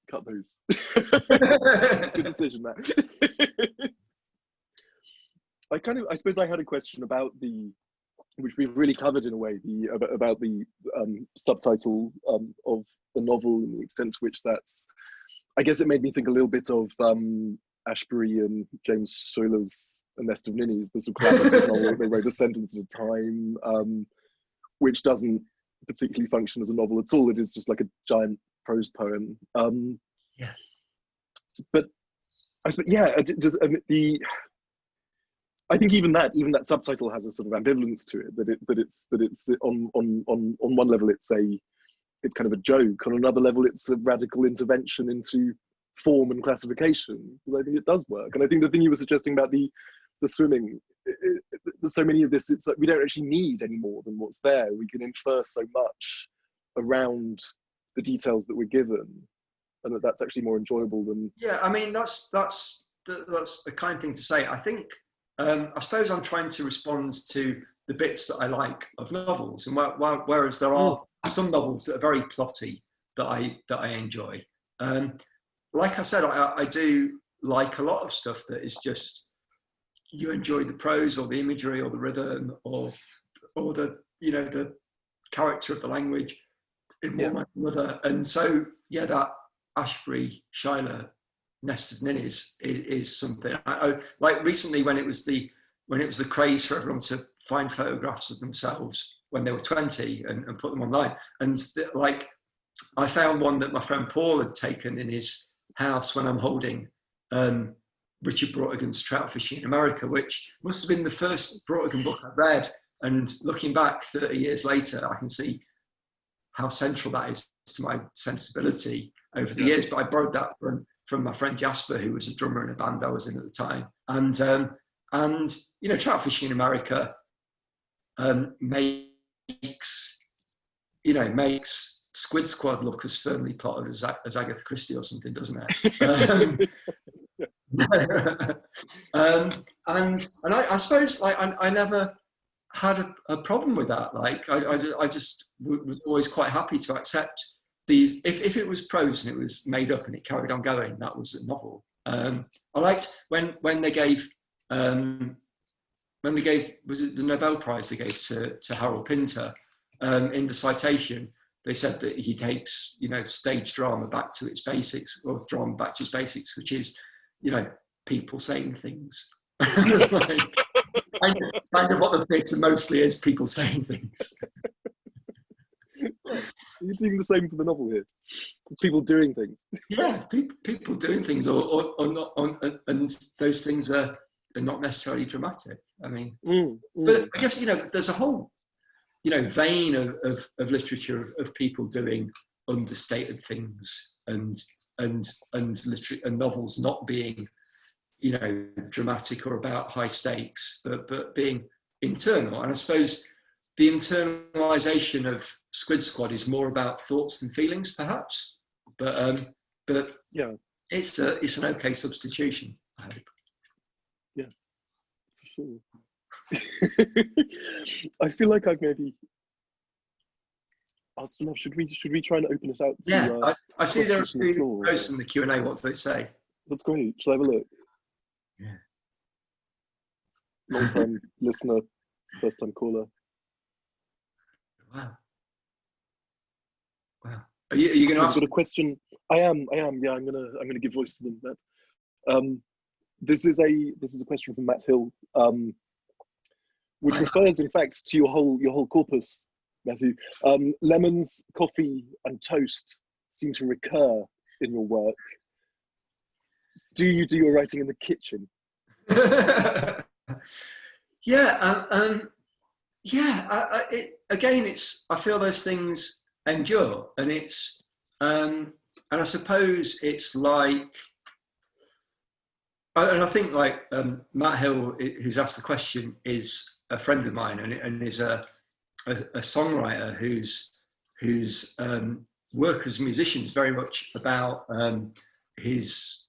cut those. Good decision, Matt. I suppose I had a question about which we've really covered in a way, about the subtitle of the novel and the extent to which that's, I guess it made me think a little bit of Ashbery and James Schuyler's A Nest of Ninnies, the sort of collaborative novel. They wrote a sentence at a time, which doesn't particularly function as a novel at all. It is just like a giant prose poem. But I suppose, I think even that subtitle has a sort of ambivalence to it. That it's on one level it's kind of a joke. On another level, it's a radical intervention into form and classification, because I think it does work. And I think the thing you were suggesting about the swimming, there's so many of this, it's like we don't actually need any more than what's there. We can infer so much around the details that we're given, and that's actually more enjoyable than. Yeah, I mean, that's a kind thing to say. I think, I suppose I'm trying to respond to the bits that I like of novels, and whereas there are some novels that are very plotty that I enjoy. Like I said, I do like a lot of stuff that is just, you enjoy the prose or the imagery or the rhythm or the the character of the language. in one way or another. And so, yeah, that Ashbury Shiler nest of ninnies is something. I like recently when it was the craze for everyone to find photographs of themselves when they were 20 and put them online. And like, I found one that my friend Paul had taken in his house when I'm holding Richard Brautigan's Trout Fishing in America, which must have been the first Brautigan book I read. And looking back 30 years later, I can see how central that is to my sensibility over the years. But I borrowed that from my friend Jasper, who was a drummer in a band I was in at the time. And you know, Trout Fishing in America makes Squid Squad look as firmly plotted as Agatha Christie or something, doesn't it? And I suppose like I never had a problem with that. Like I just was always quite happy to accept these. If it was prose and it was made up and it carried on going, that was a novel. I liked when they gave was it the Nobel Prize they gave to Harold Pinter in the citation. They said that he takes, you know, stage drama back to its basics, or drama back to its basics, which is, you know, people saying things. It's like, kind of what the theatre mostly is, people saying things. You're doing the same for the novel here. It's people doing things. Yeah, people doing things, or not, and those things are not necessarily dramatic. I mean, but I guess, you know, there's a whole, you know, vein of literature of people doing understated things and novels not being, you know, dramatic or about high stakes, but being internal. And I suppose the internalization of Squid Squad is more about thoughts than feelings, perhaps. But yeah, it's an okay substitution, I hope. Yeah, for sure. I feel like I've maybe asked enough. Should we try and open it out to, yeah, I see there are two posts in the Q&A. What do they say? That's great. Shall I have a look? Yeah. Long time listener, first time caller. Wow. Are you going to ask? I've got a question. I am. Yeah, I'm gonna give voice to them. Matt. This is a question from Matt Hill, which refers, in fact, to your whole corpus, Matthew. Lemons, coffee, and toast seem to recur in your work. Do you do your writing in the kitchen? Yeah. I feel those things endure, and it's and I suppose it's like, and I think like Matt Hill, who's asked the question, is a friend of mine, and is a songwriter whose work as a musician is very much about his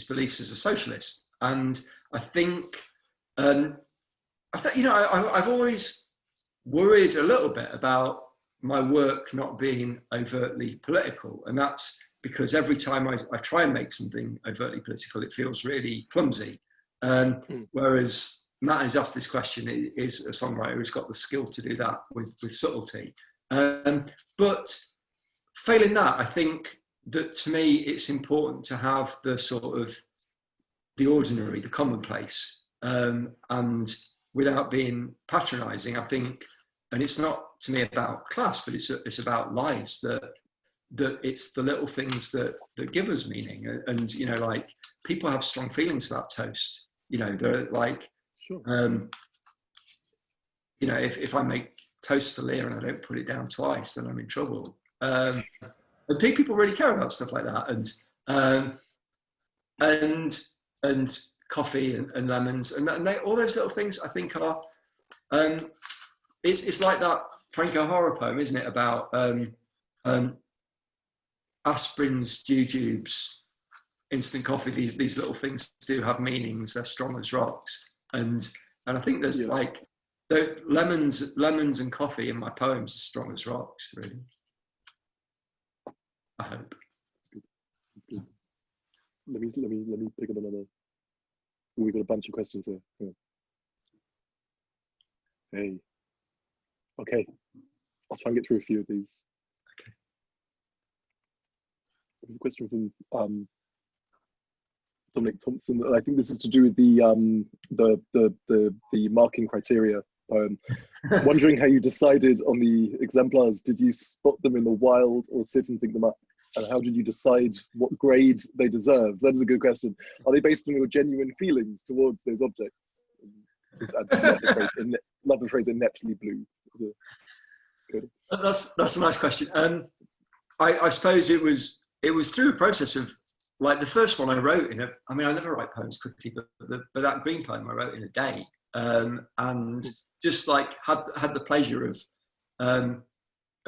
beliefs as a socialist. And I think you know, I've always worried a little bit about my work not being overtly political, and that's because every time I try and make something overtly political, it feels really clumsy. Whereas Matt, who's asked this question, is a songwriter who's got the skill to do that with subtlety. But failing that, I think that to me, it's important to have the sort of the ordinary, the commonplace, and without being patronising, I think. And it's not to me about class, but it's about lives, that it's the little things that give us meaning. And you know, like, people have strong feelings about toast. You know, they're like, sure. You know, if I make toast for Leah and I don't put it down twice, then I'm in trouble. And people really care about stuff like that. And coffee and lemons and all those little things, I think, are it's like that Frank O'Hara poem, isn't it, about aspirins, jujubes, instant coffee. These little things do have meanings. They're strong as rocks. And I think there's like the lemons and coffee in my poems are strong as rocks, really. I hope. Let me pick up another. We've got a bunch of questions here. Yeah. Hey. Okay. I'll try and get through a few of these. a question from Dominic Thompson. I think this is to do with the marking criteria poem. Wondering how you decided on the exemplars. Did you spot them in the wild or sit and think them up? And how did you decide what grade they deserve? That is a good question. Are they based on your genuine feelings towards those objects? Love the phrase ineptly blue. Good. That's a nice question. I suppose it was through a process of, like, the first one I wrote I never write poems quickly, but that green poem I wrote in a day, and just like had the pleasure of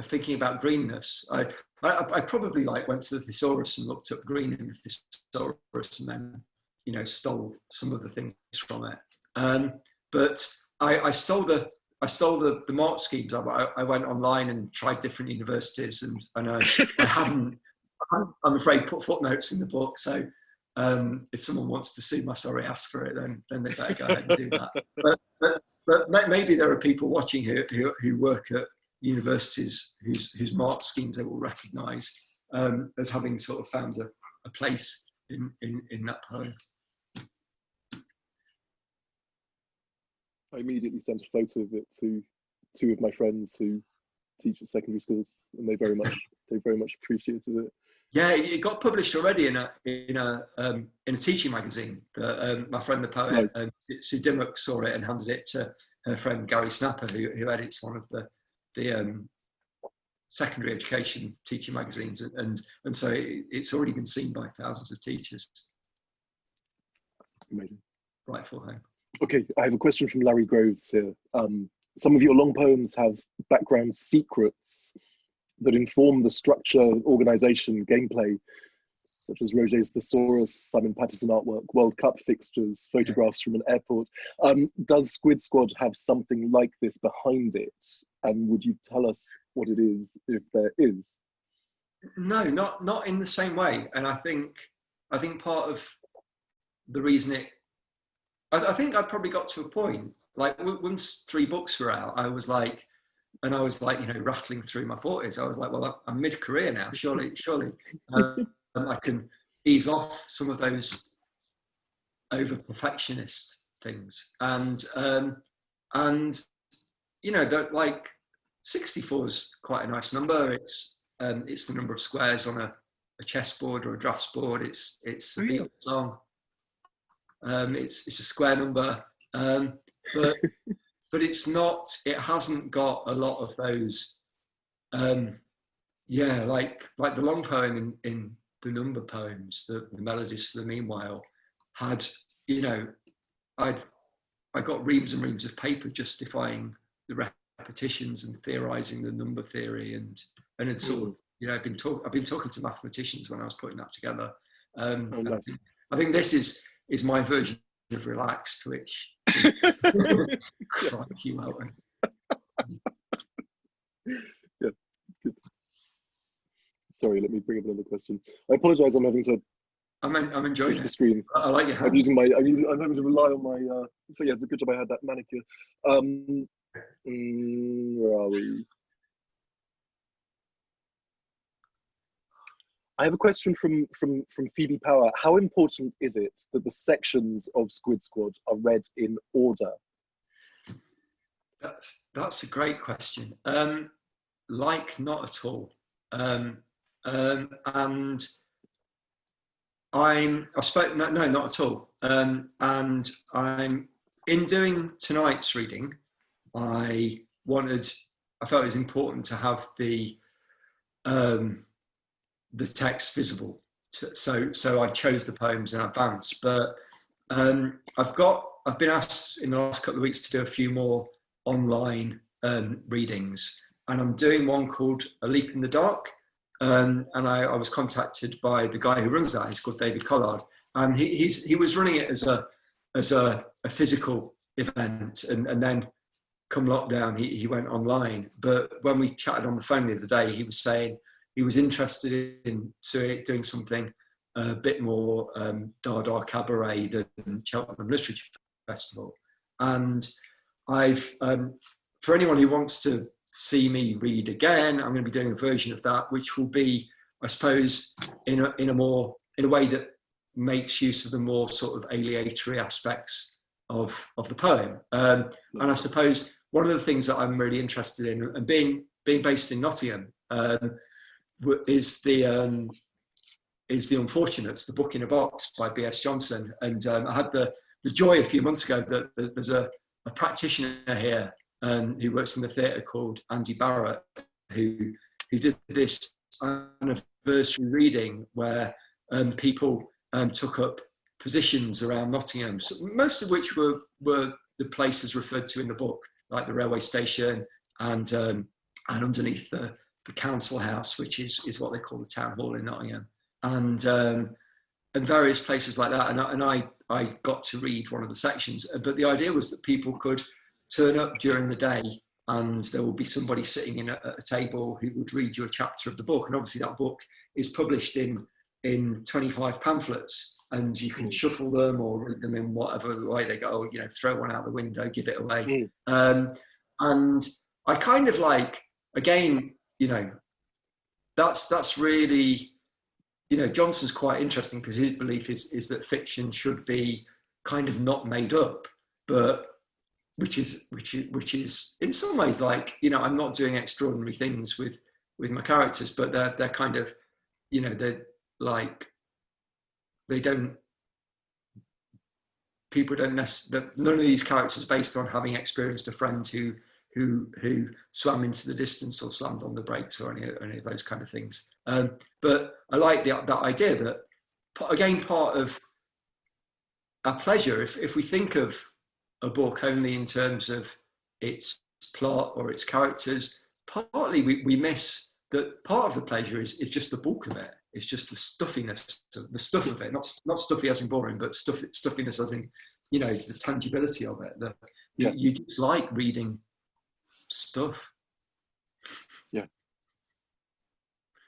thinking about greenness. I probably went to the thesaurus and looked up green in the thesaurus, and then stole some of the things from it. But I stole the mark schemes. I went online and tried different universities, and I haven't, I'm afraid, put footnotes in the book. So if someone wants to see my sorry ass for it, then they better go ahead and do that. But maybe there are people watching who work at universities whose mark schemes they will recognise as having sort of found a place in that poem. I immediately sent a photo of it to two of my friends who teach at secondary schools, and they very much appreciated it. Yeah, it got published already in a teaching magazine. My friend the poet Sue Dimmock saw it and handed it to her friend Gary Snapper, who edits one of the secondary education teaching magazines, and so it's already been seen by thousands of teachers. Amazing. Rightful home. Okay, I have a question from Larry Groves here. Some of your long poems have background secrets that inform the structure, organisation, gameplay, such as Roger's Thesaurus, Simon Patterson artwork, World Cup fixtures, photographs from an airport. Does Squid Squad have something like this behind it? And would you tell us what it is, if there is? No, not in the same way. And I think part of the reason I think I probably got to a point, like once 3 books were out, I was like, rattling through my 40s. I was like, well, I'm mid-career now. Surely, I can ease off some of those over-perfectionist things. And that 64 is quite a nice number. It's the number of squares on a chessboard or a drafts board. It's a Beatles song. It's a square number, but it's not. It hasn't got a lot of those. Like the long poem in the number poems, the melodies for the meanwhile, had I got reams and reams of paper justifying the repetitions and theorising the number theory, and it's sort of I've been talking to mathematicians when I was putting that together. Nice. I think this is my version of relaxed, which crikey, Welton. Yeah, good. Sorry, let me bring up another question. I apologise. I'm having to. I'm enjoying the it. screen. I like your hand. I'm having to rely on my. So yeah, it's a good job I had that manicure. Where are we? I have a question from Phoebe Power. How important is it that the sections of Squid Squad are read in order? That's a great question. Not at all. And not at all. And I'm in doing tonight's reading. I felt it was important to have the text visible, so I chose the poems in advance. But I've been asked in the last couple of weeks to do a few more online readings, and I'm doing one called A Leap in the Dark, and I was contacted by the guy who runs that. He's called David Collard, and he was running it as a physical event, and then come lockdown he went online. But when we chatted on the phone the other day, he was saying he was interested in doing something a bit more Dada cabaret than Cheltenham Literature Festival. And I've, for anyone who wants to see me read again, I'm going to be doing a version of that, which will be I suppose, in a way that makes use of the more sort of aleatory aspects of the poem. And I suppose one of the things that I'm really interested in, and being based in Nottingham, is the Unfortunates, the book in a box by B.S. Johnson. And I had the joy a few months ago that there's a practitioner here who works in the theatre called Andy Barrett, who did this anniversary reading where people took up positions around Nottingham, most of which were the places referred to in the book, like the railway station and underneath the council house, which is what they call the town hall in Nottingham, and various places like that. And I got to read one of the sections, but the idea was that people could turn up during the day, and there will be somebody sitting at a table who would read you a chapter of the book. And obviously that book is published in 25 pamphlets, and you can shuffle them or read them in whatever way they go, throw one out the window, give it away. And I kind of like, again, that's really, Johnson's quite interesting because his belief is that fiction should be kind of not made up, but which is in some ways like, I'm not doing extraordinary things with my characters, but they're kind of, they're like, people don't necessarily, none of these characters are based on having experienced a friend who swam into the distance or slammed on the brakes or any of those kind of things. But I like that idea that, again, part of our pleasure, if we think of a book only in terms of its plot or its characters, partly we miss that part of the pleasure is just the bulk of it. It's just the stuffiness, the stuff of it, not stuffy as in boring, but stuffiness as in, the tangibility of it. You just like reading stuff. Yeah.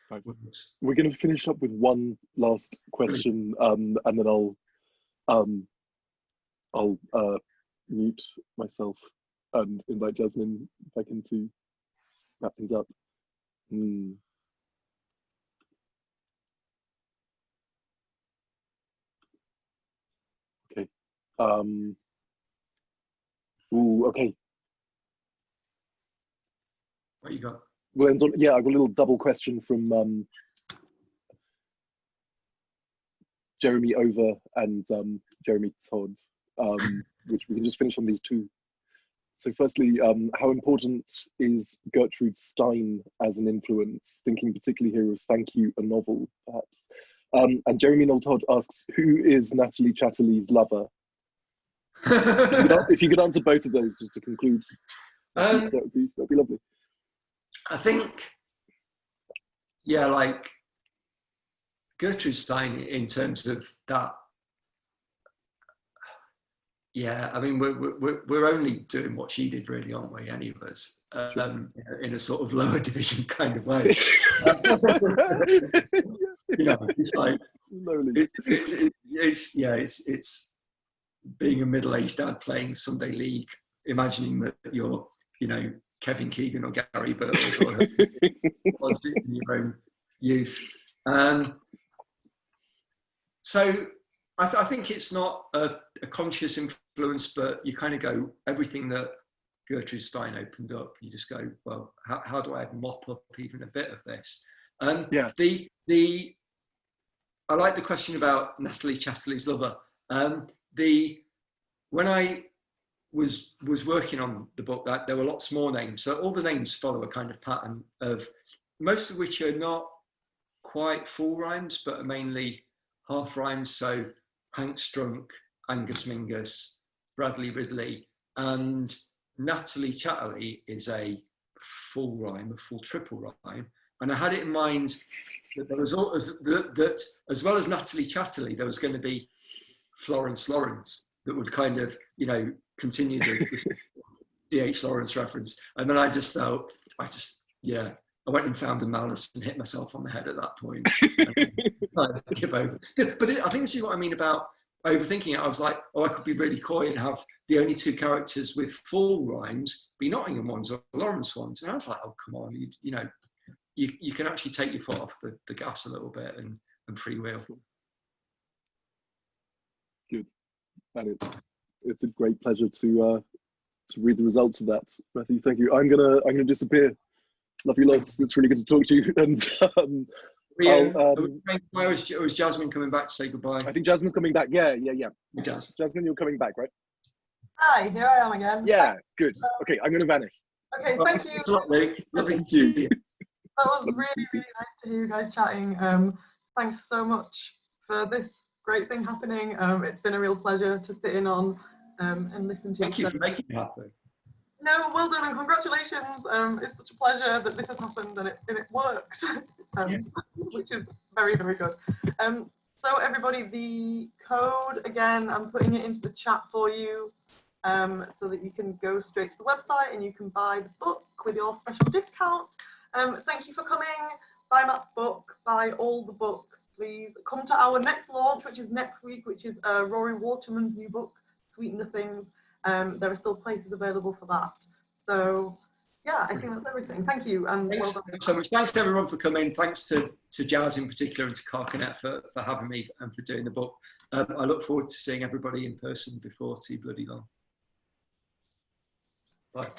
Right. We're going to finish up with one last question, and then I'll mute myself and invite Jasmine back in to wrap things up. Okay. Okay. What you got? Well, I've got a little double question from Jeremy Over and Jeremy Todd, which we can just finish on these two. So firstly, how important is Gertrude Stein as an influence? Thinking particularly here of Thank You, a Novel, perhaps. And Jeremy Noel Todd asks, who is Natalie Chatterley's lover? If you could answer both of those just to conclude, that'd be lovely. I think, like Gertrude Stein in terms of that. Yeah, I mean, we're only doing what she did, really, aren't we? Any of us, in a sort of lower division kind of way. It's like it's being a middle-aged dad playing Sunday League, imagining that you're, Kevin Keegan or Gary Birtles or was in your own youth. So I think it's not a conscious influence, but you kind of go, everything that Gertrude Stein opened up, you just go, well, how do I mop up even a bit of this? I like the question about Natalie Chatterley's lover. When I was working on the book, that there were lots more names. So all the names follow a kind of pattern of, most of which are not quite full rhymes, but are mainly half rhymes. So Hank Strunk, Angus Mingus, Bradley Ridley, and Natalie Chatterley is a full rhyme, a full triple rhyme. And I had it in mind that there was that as well as Natalie Chatterley, there was going to be Florence Lawrence that would kind of, continue the D.H. Lawrence reference. And then I just thought, I went and found a malus and hit myself on the head at that point. I give over. But I think this is what I mean about overthinking it. I was like, I could be really coy and have the only two characters with full rhymes be Nottingham ones or Lawrence ones. And I was like, oh, come on, you can actually take your foot off the gas a little bit and freewheel. Good, and it's a great pleasure to read the results of that, Matthew. Thank you. I'm gonna disappear. Love you lots. It's really good to talk to you. And was Jasmine coming back to say goodbye? I think Jasmine's coming back. Yeah. Jasmine, you're coming back, right? Hi, here I am again. Yeah, good. Okay, I'm gonna vanish. Okay, thank you. Thanks a lot, Luke. Lovely to see you. That was really, really nice to hear you guys chatting. Thanks so much for this great thing happening. It's been a real pleasure to sit in on and listen to. Thank you for making it happen. No, well done and congratulations. It's such a pleasure that this has happened and it worked, which is very, very good. So everybody, the code, again, I'm putting it into the chat for you so that you can go straight to the website and you can buy the book with your special discount. Thank you for coming. Buy Matt's book, buy all the books, please. Come to our next launch, which is next week, which is Rory Waterman's new book, Sweeten the Things. There are still places available for that. So yeah, I think that's everything. Thank you. And thanks so much. Thanks to everyone for coming. Thanks to Jazz in particular and to Carcanet for having me and for doing the book. I look forward to seeing everybody in person before too bloody long. Bye.